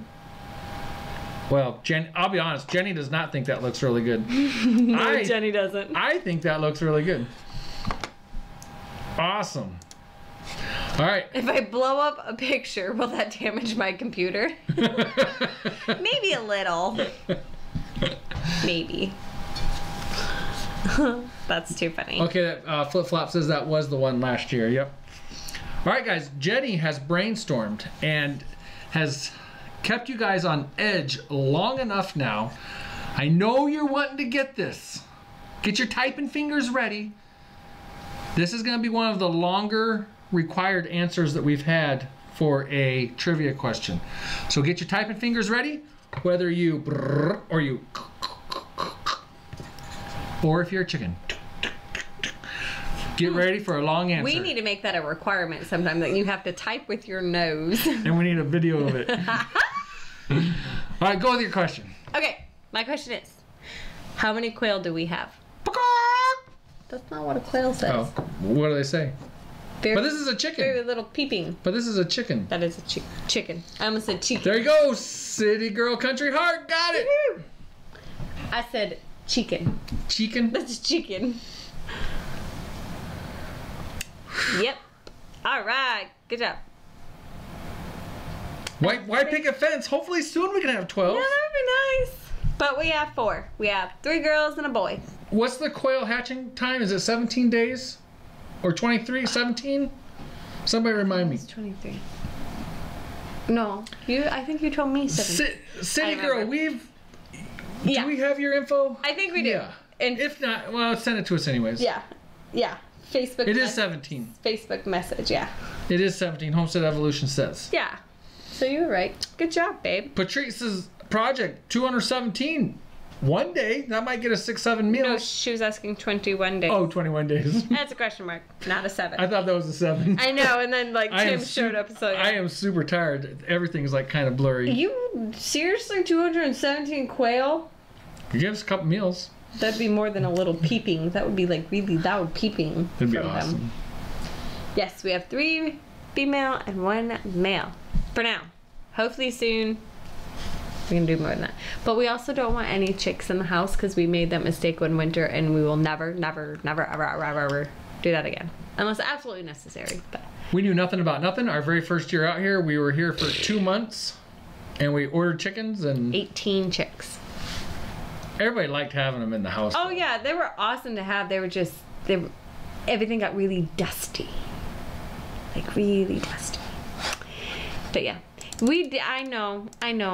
Well, I'll be honest. Jenny does not think that looks really good. No, Jenny doesn't. I think that looks really good. Awesome. All right. If I blow up a picture, will that damage my computer? Maybe a little. Maybe. That's too funny. Okay, that Flip Flop says that was the one last year. Yep. All right, guys. Jenny has brainstormed and has kept you guys on edge long enough now. I know you're wanting to get this. Get your typing fingers ready. This is going to be one of the longer required answers that we've had for a trivia question. So get your typing fingers ready, whether you brrr or you or if you're a chicken. Get ready for a long answer. We need to make that a requirement sometime, that you have to type with your nose. And we need a video of it. All right, go with your question. Okay, my question is, how many quail do we have? That's not what a quail says. Oh, what do they say? Very, but this is a chicken. Very little peeping. But this is a chicken. That is a chicken. I almost said chicken. There you go, City Girl Country Heart. Got it. I said chicken. Chicken? That's chicken. Yep. All right. Good job. Why pick a fence? Hopefully soon we can have 12. Yeah, that would be nice. But we have 4. We have 3 girls and a boy. What's the quail hatching time? Is it 17 days? Or 23? 17? Somebody remind me. It's 23. No. I think you told me 17. City Girl, do we have your info? I think we do. Yeah. And if not, well, send it to us anyways. Yeah. Yeah. Facebook. It is 17. Facebook message, yeah. It is 17. Homestead Evolution says. Yeah. So you were right. Good job, babe. Patrice's project, 217. One day, that might get us 6-7 meals. No, she was asking 21 days. Oh, 21 days. That's a question mark, not a 7. I thought that was a 7. I know, and then Tim showed up. So I am super tired. Everything's kind of blurry. You seriously 217 quail? You give us a couple meals. That'd be more than a little peeping. That would be really loud peeping. That'd be from awesome. Them. Yes, we have 3 female and 1 male for now. Hopefully soon we can do more than that. But we also don't want any chicks in the house because we made that mistake one winter, and we will never, ever do that again unless absolutely necessary. But we knew nothing about nothing. Our very first year out here, we were here for 2 months, and we ordered chickens and 18 chicks. Everybody liked having them in the house. Oh yeah, they were awesome to have. Everything got really dusty, really dusty. But yeah, I know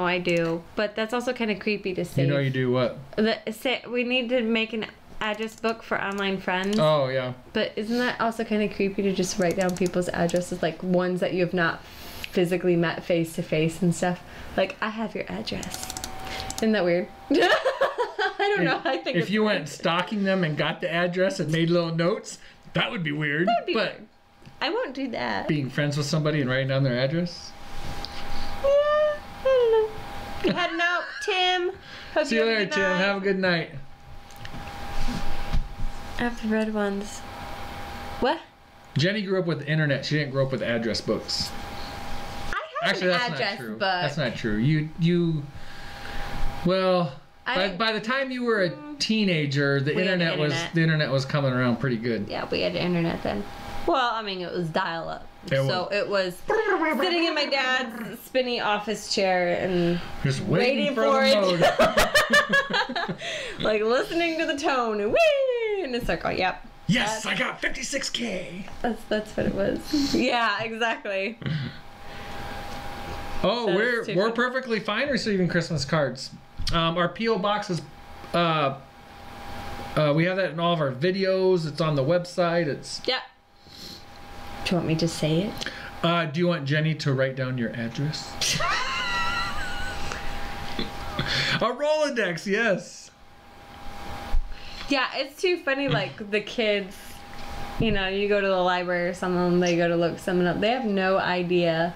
I do. But that's also kind of creepy to say. You know you do what? We need to make an address book for online friends. Oh yeah. But isn't that also kind of creepy to just write down people's addresses, ones that you have not physically met face to face and stuff? I have your address. Isn't that weird? I don't know. I think if you went stalking them and got the address and made little notes, that would be weird. That would be weird. I won't do that. Being friends with somebody and writing down their address? Yeah, I don't know. You heading out, Tim? Hope See you later, Tim. Have a good night. I have the red ones. What? Jenny grew up with the internet. She didn't grow up with address books. I have an address book. That's not true. By the time you were a teenager, the internet was coming around pretty good. Yeah, we had internet then. Well, I mean, it was dial-up. It was sitting in my dad's spinny office chair and just waiting for the mode. Listening to the tone and whee in a circle. Yep. Yes, I got 56K. That's what it was. Yeah, exactly. Oh, we're perfectly fine receiving Christmas cards. Our P.O. box is, we have that in all of our videos. It's on the website. Yep. Do you want me to say it? Do you want Jenny to write down your address? A Rolodex, yes. Yeah, it's too funny. Like the kids, you know, you go to the library or something, they go to look something up. They have no idea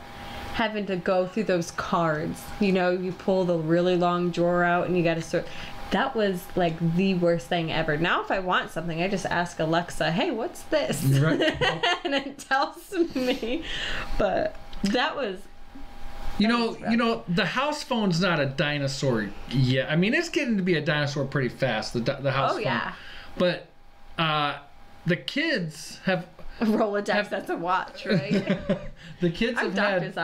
having to go through those cards. You know, you pull the really long drawer out and you got to sort. That was like the worst thing ever. Now, if I want something, I just ask Alexa, "Hey, what's this?" Right. And it tells me. But that was. You know, the house phone's not a dinosaur yet. I mean, it's getting to be a dinosaur pretty fast. The house phone. Oh yeah. But the kids have. A Rolodex, that's a watch, right? The kids have had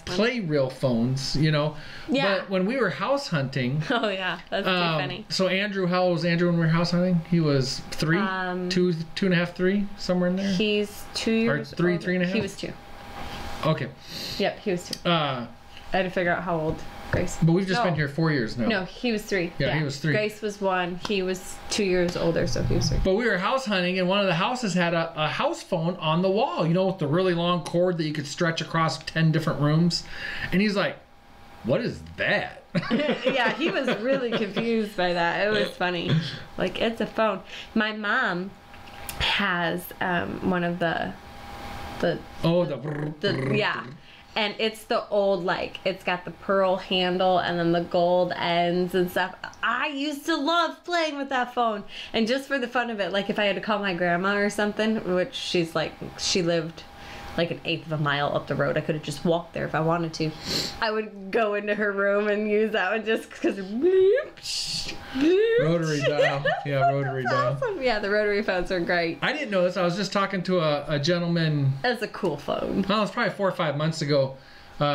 play real phones, you know. Yeah. But when we were house hunting. Oh yeah, that's too funny. So Andrew, how old was Andrew when we were house hunting? He was 3, 2.5, 3, somewhere in there. He's 2 years. Or 3, 3.5. He was 2. Okay. Yep, he was 2. I had to figure out how old Grace. But we've just been here 4 years now. No, he was 3. Yeah, he was 3. Grace was 1. He was 2 years older, so he was 3. But we were house hunting, and one of the houses had a house phone on the wall, you know, with the really long cord that you could stretch across 10 different rooms. And he's like, "What is that?" Yeah, he was really confused by that. It was funny. Like, it's a phone. My mom has one of the yeah. And it's the old, like, it's got the pearl handle and then the gold ends and stuff. I used to love playing with that phone. And just for the fun of it, like, if I had to call my grandma or something, which she's like, she lived like an eighth of a mile up the road. I could have just walked there if I wanted to. I would go into her room and use that one just because. Rotary dial. Yeah, rotary dial. Awesome. Yeah, the rotary phones are great. I didn't know this. I was just talking to a gentleman. That's a cool phone. Well, it was probably 4 or 5 months ago. We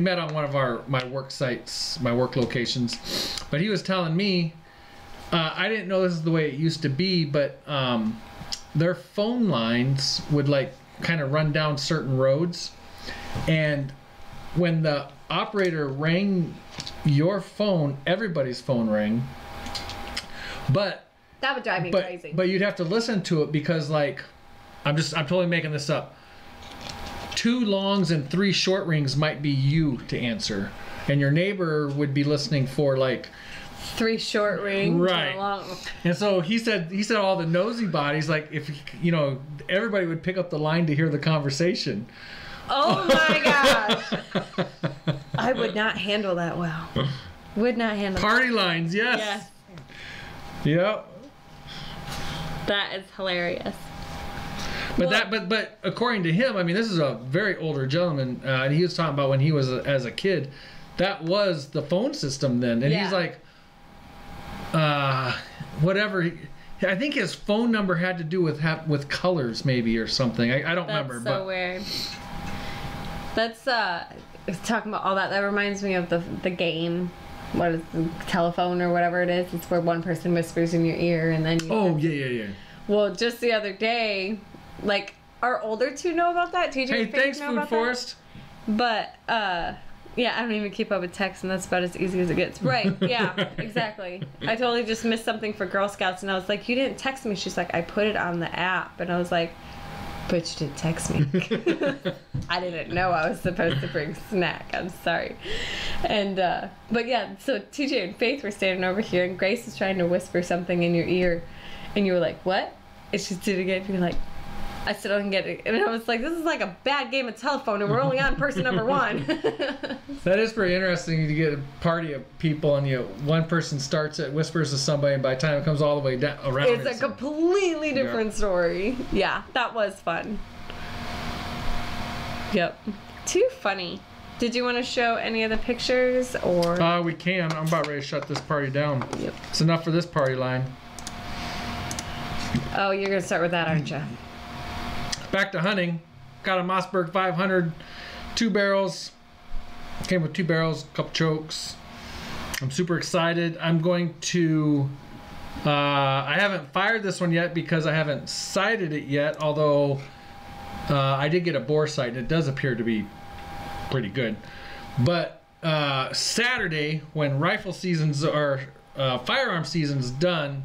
met on one of my work sites, my work locations. But he was telling me, I didn't know this is the way it used to be, but their phone lines would like kind of run down certain roads, and when the operator rang your phone, everybody's phone rang. But that would drive me crazy. But you'd have to listen to it because, like, I'm totally making this up. 2 longs and 3 short rings might be you to answer, and your neighbor would be listening for like 3 short rings. Right. And so he said all the nosy bodies, like, if you know, everybody would pick up the line to hear the conversation. Oh my gosh. I would not handle that well. Would not handle party lines, yes. Yes. Yep. That is hilarious. But but according to him, I mean, this is a very older gentleman, and he was talking about when he was as a kid, that was the phone system then, and he's like, whatever. I think his phone number had to do with colors, maybe, or something. I don't remember. That's so weird. That's talking about all that. That reminds me of the game. What is the telephone or whatever it is? It's where one person whispers in your ear and then you. Yeah. Well, just the other day, like, our older 2 know about that. TJ hey, thanks, Food Forest. But yeah, I don't even keep up with text, and that's about as easy as it gets. Right, yeah, exactly. I totally just missed something for Girl Scouts, and I was like, "You didn't text me." She's like, "I put it on the app." And I was like, "But you didn't text me." I didn't know I was supposed to bring snack. I'm sorry. And, but yeah, so TJ and Faith were standing over here, and Grace was trying to whisper something in your ear, and you were like, "What?" And she's doing it again, and you're like, I still don't get it. And I was like, this is like a bad game of telephone, and we're only on person number 1. That is pretty interesting to get a party of people, and one person starts it, whispers to somebody, and by the time it comes all the way down around, it's a completely different story. Yeah, that was fun. Yep. Too funny. Did you want to show any of the pictures, or? We can. I'm about ready to shut this party down. Yep. It's enough for this party line. Oh, you're gonna start with that, aren't you? Back to hunting. Got a Mossberg 500, 2 barrels. Came with 2 barrels, a couple chokes. I'm super excited. I'm going to. I haven't fired this one yet because I haven't sighted it yet. Although I did get a bore sight, and it does appear to be pretty good. But Saturday, when rifle seasons or firearm season's done,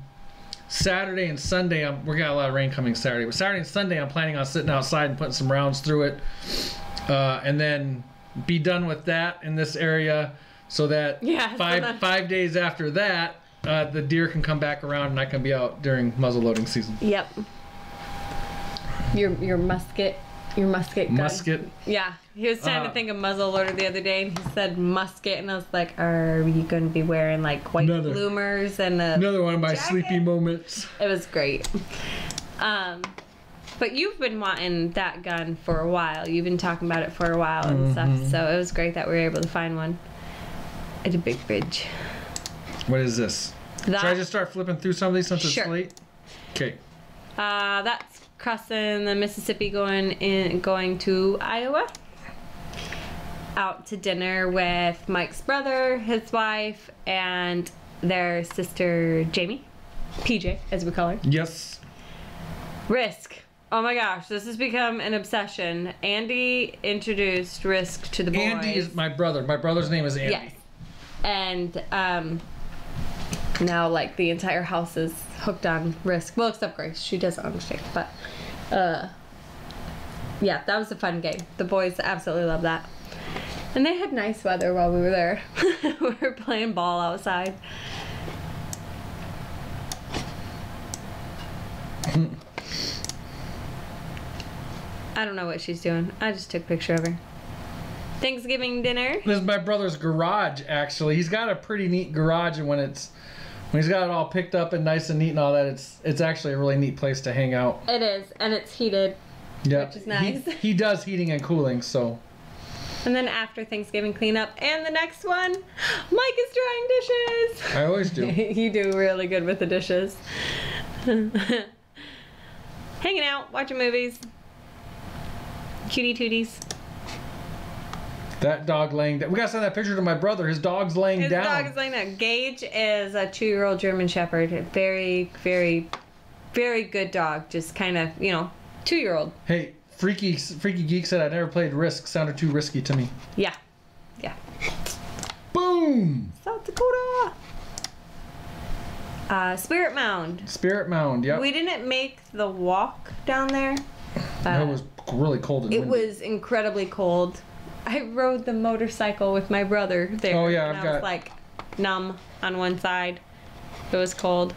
Saturday and Sunday, we got a lot of rain coming Saturday, but Saturday and Sunday I'm planning on sitting outside and putting some rounds through it, and then be done with that in this area, so that five days after that, the deer can come back around and I can be out during muzzle loading season. Yep. Your musket gun. Musket. Yeah, he was trying to think of muzzle loader the other day, and he said musket, and I was like, "Are you going to be wearing like white bloomers and another one of my jacket? sleepy moments?" It was great. But you've been wanting that gun for a while. You've been talking about it for a while and stuff. So it was great that we were able to find one at a big fridge. What is this? Should I just start flipping through some of these since it's late? Okay. That's crossing the Mississippi going to Iowa. Out to dinner with Mike's brother, his wife, and their sister Jamie. PJ, as we call her. Yes. Risk. Oh my gosh, this has become an obsession. Andy introduced Risk to the boys. Andy is my brother. My brother's name is Andy. Yes. And now like the entire house is hooked on Risk. Well, except Grace. She doesn't understand. But yeah, that was a fun game. The boys absolutely love that. And they had nice weather while we were there. We were playing ball outside. I don't know what she's doing. I just took a picture of her. Thanksgiving dinner. This is my brother's garage, actually. He's got a pretty neat garage, and when he's got it all picked up and nice and neat and all that, it's actually a really neat place to hang out. It is, and it's heated, which is nice. He does heating and cooling, so. And then after Thanksgiving cleanup, and the next one, Mike is drying dishes. I always do. You do really good with the dishes. Hanging out, watching movies. Cutie tooties. That dog laying down. We gotta send that picture to my brother. His dog's laying down. His dog is laying down. Gage is a 2-year-old German Shepherd. Very, very, very good dog. Just kind of, 2-year-old. Hey, Freaky Geek said I never played Risk. Sounded too risky to me. Yeah. Boom! South Dakota. Spirit Mound. Spirit Mound, yep. We didn't make the walk down there. It was really cold and windy. It was incredibly cold. I rode the motorcycle with my brother there. Oh yeah, I was like numb on one side. It was cold.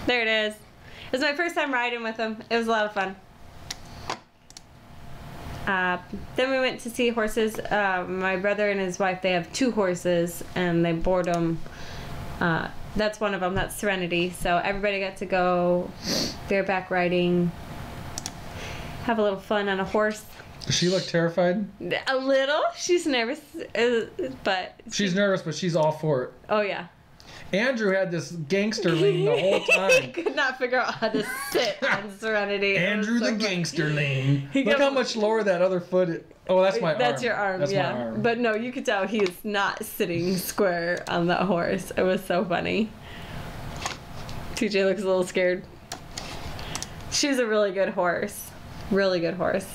There it is. It was my first time riding with him. It was a lot of fun. Then we went to see horses. My brother and his wife, they have 2 horses, and they board them. That's one of them. That's Serenity. So everybody got to go bareback riding, have a little fun on a horse. Does she look terrified? A little. She's nervous, but... She's nervous, but she's all for it. Oh, yeah. Andrew had this gangster lean the whole time. He could not figure out how to sit on Serenity. Andrew the gangster lean. Look how much lower that other foot is. Oh, that's my arm. That's your arm, that's yeah. my arm. But no, you could tell he is not sitting square on that horse. It was so funny. TJ looks a little scared. She's a really good horse. Really good horse.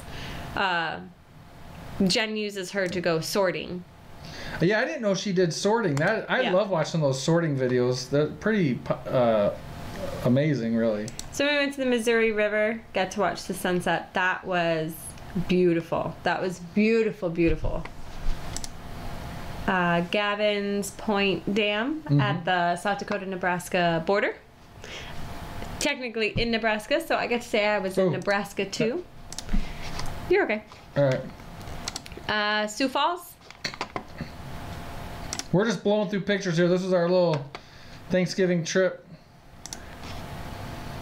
Jen uses her to go sorting. Yeah, I didn't know she did sorting. I love watching those sorting videos. They're pretty amazing, really. So we went to the Missouri River, got to watch the sunset. That was beautiful. That was beautiful, beautiful. Gavin's Point Dam at the South Dakota-Nebraska border. Technically in Nebraska, so I get to say I was in Nebraska too. You're okay. All right. Sioux Falls. We're just blowing through pictures here. This is our little Thanksgiving trip.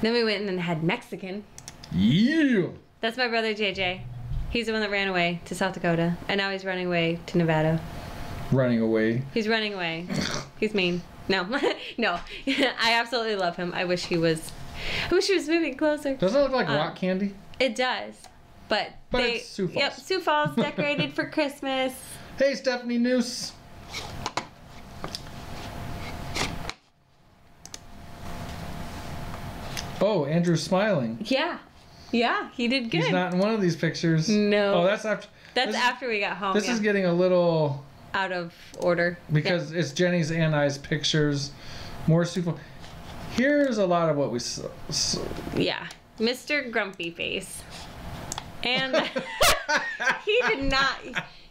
Then we went and had Mexican. Yeah. That's my brother JJ. He's the one that ran away to South Dakota, and now he's running away to Nevada. Running away. He's running away. He's mean. No, no. I absolutely love him. I wish he was moving closer. Does it look like rock candy? It does, but it's Sioux Falls. Yep, Sioux Falls decorated for Christmas. Hey, Stephanie Noose. Oh, Andrew's smiling. Yeah, he did good. He's not in one of these pictures. No. Oh, that's after. That's after we got home. This is getting a little out of order because it's Jenny's and I's pictures. More super. here's a lot of what we Yeah, Mr. Grumpy Face. And he did not...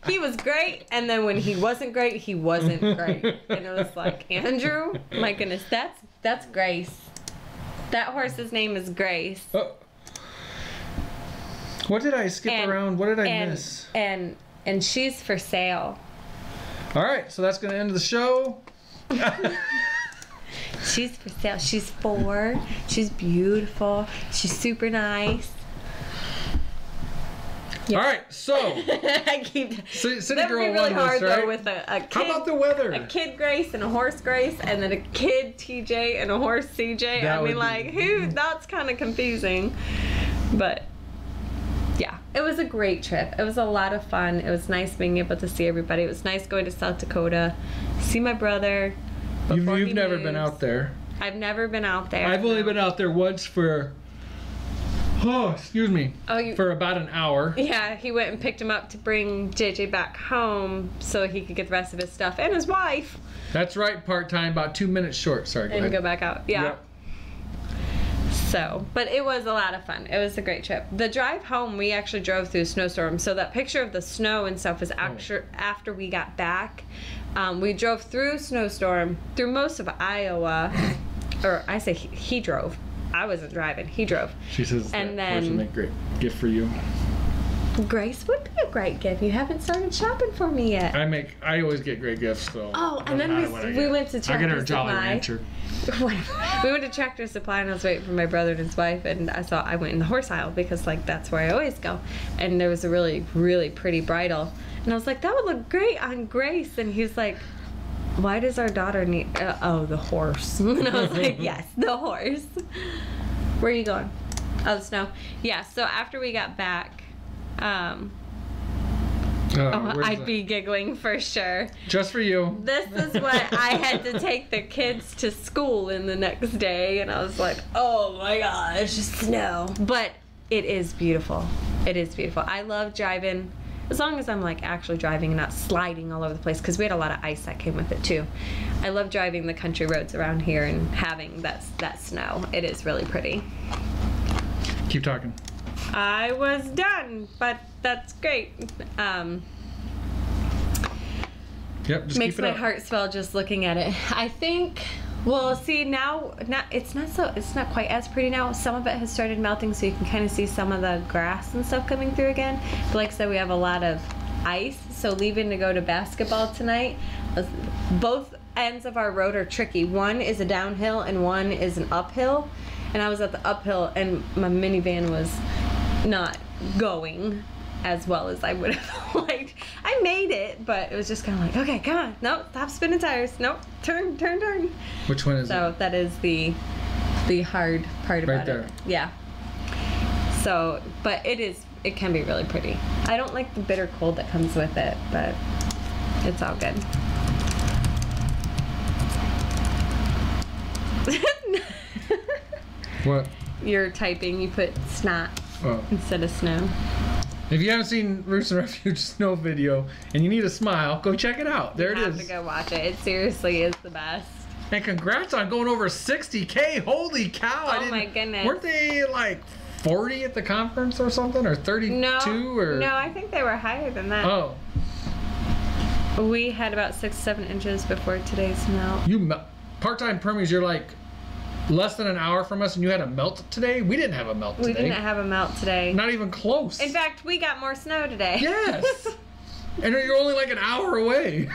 He was great, and then when he wasn't great, he wasn't great. And it was like, Andrew, my goodness, that's Grace. That horse's name is Grace. Oh. What did I skip around? What did I miss? And she's for sale. All right, so that's going to end the show. She's for sale. She's 4. She's beautiful. She's super nice. Yep. All right, so I keep City that Girl would be really hard right? though with a kid. How about the weather? A kid Grace and a horse Grace, and then a kid TJ and a horse CJ. I mean, like, who? That's kind of confusing. But yeah, it was a great trip. It was a lot of fun. It was nice being able to see everybody. It was nice going to South Dakota, see my brother. You've never been out there. I've never been out there. I've only been out there once for. Oh, excuse me. For about an hour. Yeah, he went and picked him up to bring JJ back home so he could get the rest of his stuff and his wife. That's right, part-time, about 2 minutes short. Sorry, go ahead. Go back out. Yeah. Yep. So, but it was a lot of fun. It was a great trip. The drive home, we actually drove through a snowstorm. So that picture of the snow and stuff was actually after we got back. We drove through a snowstorm through most of Iowa. Or I say he drove. I wasn't driving. He drove. She says and that horse would make a great gift for you. Grace would be a great gift. You haven't started shopping for me yet. I always get great gifts, so. Oh, and then we went to Tractor Supply. I get her a Jolly Rancher. We went to Tractor Supply and I was waiting for my brother and his wife, and I went in the horse aisle because like that's where I always go. And there was a really, really pretty bridle. And I was like, that would look great on Grace. And he's like, why does our daughter need... the horse. And I was like, yes, the horse. Where are you going? Oh, the snow. Yeah, so after we got back, I'd be giggling for sure. Just for you. This is what I had to take the kids to school in the next day, and I was like, oh my gosh, snow. But it is beautiful. It is beautiful. I love driving... As long as I'm like actually driving and not sliding all over the place, because we had a lot of ice that came with it too. I love driving the country roads around here and having that snow. It is really pretty. Keep talking. I was done, but that's great. Yep, just makes keep it my up. heart swell just looking at it. I think. Well, see now, it's not quite as pretty now. Some of it has started melting, so you can kind of see some of the grass and stuff coming through again. But like I said, we have a lot of ice, so leaving to go to basketball tonight, both ends of our road are tricky. One is a downhill and one is an uphill. And I was at the uphill, and my minivan was not going as well as I would have liked. I made it, but it was just kind of like, okay, come on. Nope, stop spinning tires. Nope, turn. Which one is it? So that is the hard part about right there. it. Yeah. So, but it can be really pretty. I don't like the bitter cold that comes with it, but it's all good. What? You're typing, you put snot instead of snow. If you haven't seen Roots and Refuge snow video and you need a smile, go check it out. There it is. You have to go watch it. It seriously is the best. And congrats on going over 60K. Holy cow. Oh my goodness. Weren't they like 40 at the conference or something? Or 32? No, I think they were higher than that. Oh. We had about 6-7 inches before today's melt. Part-time permies, you're like less than an hour from us and you had a melt today? We didn't have a melt today. We didn't have a melt today. Not even close. In fact, we got more snow today. Yes. And you're only like an hour away.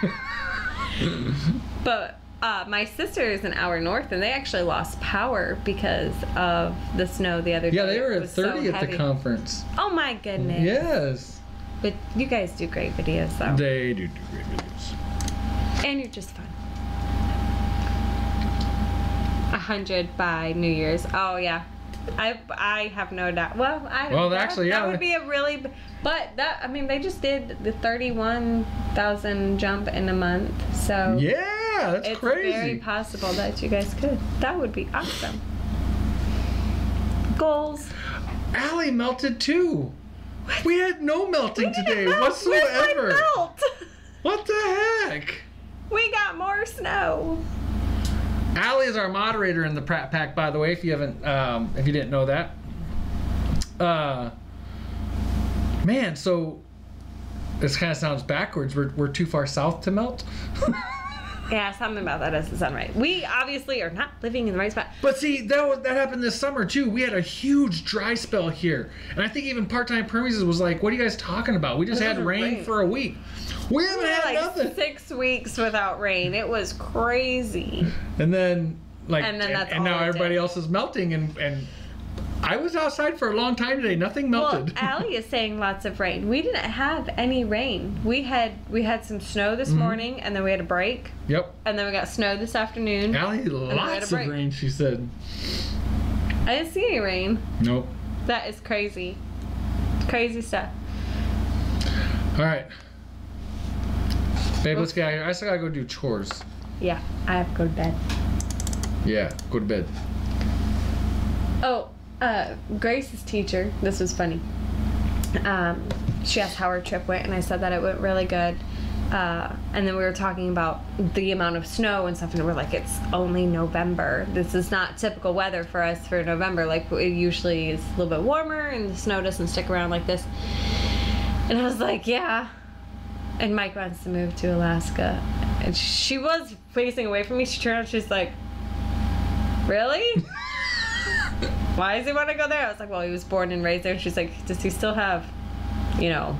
But my sister is an hour north, and they actually lost power because of the snow the other day. Yeah, they were at 30 at the conference. Oh my goodness. Yes. But you guys do great videos, though. They do great videos. And you're just fun. 100 by New Year's. Oh yeah, I have no doubt. Well, actually, yeah, that would be a really. But that, I mean, they just did the 31,000 jump in a month, so yeah, that's crazy. It's very possible that you guys could. That would be awesome. Goals. Allie melted too. What? We had no melting today whatsoever. Where's my melt? What the heck? We got more snow. Allie is our moderator in the Pratt Pack, by the way, if you haven't, if you didn't know that. Man, so this kind of sounds backwards. We're too far south to melt. Yeah, something about that doesn't sound right. We obviously are not living in the right spot. But see, that happened this summer too. We had a huge dry spell here, and I think even part-time permies was like, "What are you guys talking about? We just had rain for a week. We haven't had like nothing." 6 weeks without rain. It was crazy. And then that's and now everybody else is melting, and I was outside for a long time today. Nothing melted. Well, Allie is saying lots of rain. We didn't have any rain. We had some snow this morning, and then we had a break. Yep. And then we got snow this afternoon. Allie, lots of rain, she said. I didn't see any rain. Nope. That is crazy. Crazy stuff. All right. Babe, let's get out of here. I still gotta go do chores. Yeah, I have to go to bed. Yeah, go to bed. Oh, Grace's teacher, this was funny. She asked how her trip went, and I said that it went really good. And then we were talking about the amount of snow and stuff, and we're like, it's only November. This is not typical weather for us for November. Like, it usually is a little bit warmer, and the snow doesn't stick around like this. And I was like, yeah. And Mike wants to move to Alaska. And she was facing away from me. She turned around, she's like, really? Why does he want to go there? I was like, well, he was born and raised there. And she's like, does he still have, the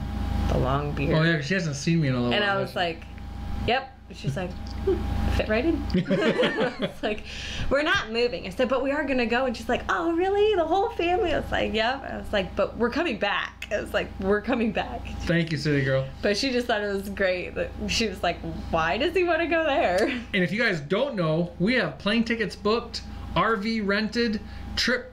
long beard? Oh, yeah, she hasn't seen me in a little while. And I was like, yep. And she's like, fit right in. I was like, we're not moving. I said, but we are going to go. And she's like, oh, really? The whole family? I was like, yep. I was like, but we're coming back. I was like, we're coming back. Thank you, city girl. But she just thought it was great. She was like, why does he want to go there? And if you guys don't know, we have plane tickets booked, RV rented, trip,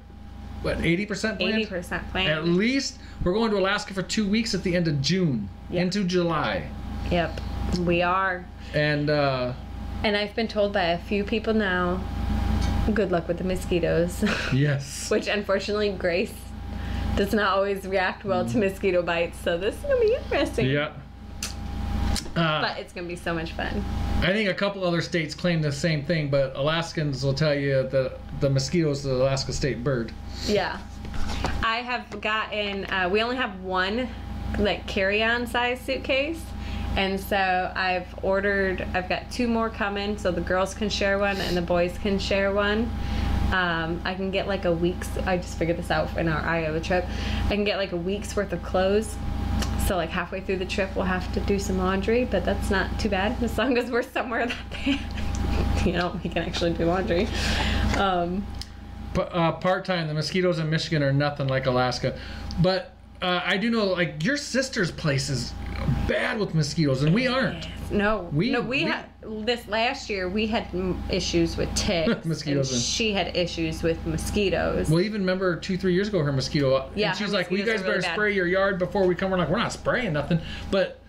80% planned? 80% planned. At least we're going to Alaska for 2 weeks at the end of June into July. Yep, we are. And I've been told by a few people now, good luck with the mosquitoes. Yes. Which unfortunately Grace does not always react well to mosquito bites, so this is going to be interesting. Yeah. But it's going to be so much fun. I think a couple other states claim the same thing, but Alaskans will tell you that the mosquito is the Alaska state bird. Yeah. I have gotten, we only have one carry-on size suitcase. And so I've got 2 more coming, so the girls can share one and the boys can share one. I can get a week's, I just figured this out in our Iowa trip. I can get a week's worth of clothes. So halfway through the trip we'll have to do some laundry, but that's not too bad as long as we're somewhere that we can actually do laundry. Part-time, the mosquitoes in Michigan are nothing like Alaska. But I do know, your sister's place is bad with mosquitoes, and we aren't. No, we had this last year. We had issues with ticks. Mosquitoes. And she had issues with mosquitoes. Well, even remember 2-3 years ago, her mosquito. Yeah, and she's like, "Well, you guys better spray your yard before we come." We're like, "We're not spraying nothing," but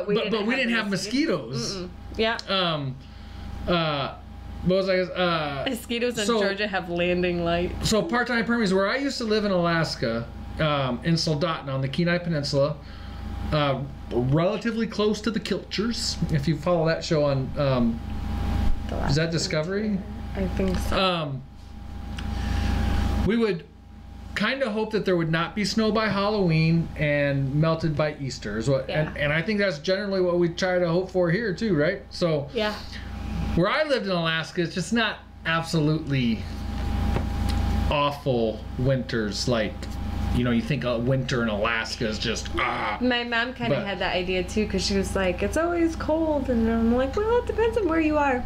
we didn't have mosquitoes. Mm-mm. Yeah. What was I? Mosquitoes in Georgia have landing lights. So part-time permies, where I used to live in Alaska, in Soldotna on the Kenai Peninsula. Relatively close to the Kilchers, if you follow that show on is that Discovery? I think so. We would kind of hope that there would not be snow by Halloween and melted by Easter is what, and I think that's generally what we try to hope for here too, right? So yeah, where I lived in Alaska, it's just not absolutely awful winters like you think winter in Alaska is just My mom kind of had that idea too, because she was like, it's always cold, and I'm like, well, it depends on where you are.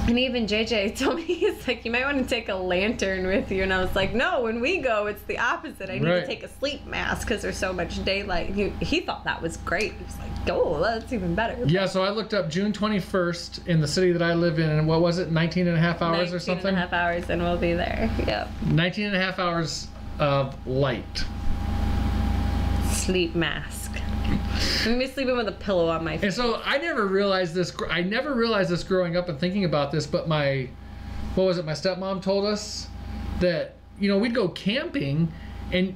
And even JJ told me, he's like, you might want to take a lantern with you. And I was like, no, when we go, it's the opposite. I need to take a sleep mask because there's so much daylight. He thought that was great. He was like, oh, that's even better. Yeah, so I looked up June 21st in the city that I live in, and what was it, 19 and a half hours or something? 19 and a half hours, and we'll be there. Yep. 19 and a half hours of light. Sleep mask. I'm gonna be sleeping with a pillow on my face. And so I never realized this growing up and thinking about this, but my stepmom told us that, we'd go camping and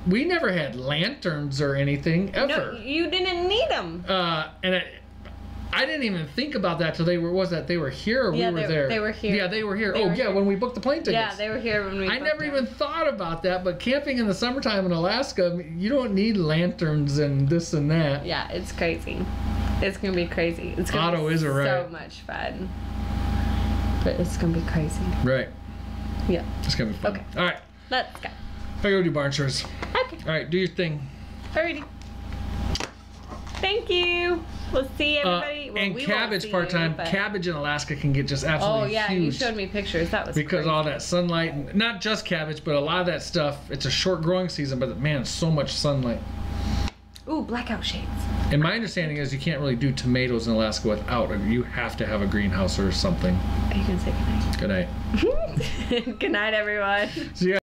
we never had lanterns or anything ever. No, you didn't need them. And I didn't even think about that till they were here or Yeah, we were there? they were here. Yeah, they were here. They were here. When we booked the plane tickets. Yeah, they were here when we I booked never them. even thought about that, but camping in the summertime in Alaska, you don't need lanterns and this and that. Yeah, it's crazy. It's gonna be crazy. It's gonna Otto be is so right. much fun. But it's gonna be crazy. Right. Yeah. It's gonna be fun. Okay. All right. Let's go. I go do barn chores. Okay. All right, do your thing. Alrighty. Thank you. We'll see everybody. Well, and we won't cabbage see part-time. you, but- Cabbage in Alaska can get just absolutely Oh yeah, huge. you showed me pictures. That was Because crazy. all that sunlight, and not just cabbage, but a lot of that stuff, it's a short growing season, but man, so much sunlight. Ooh, blackout shades. And my understanding is you can't really do tomatoes in Alaska without you have to have a greenhouse or something. Are you gonna say goodnight? Good night. Good night, everyone. See ya.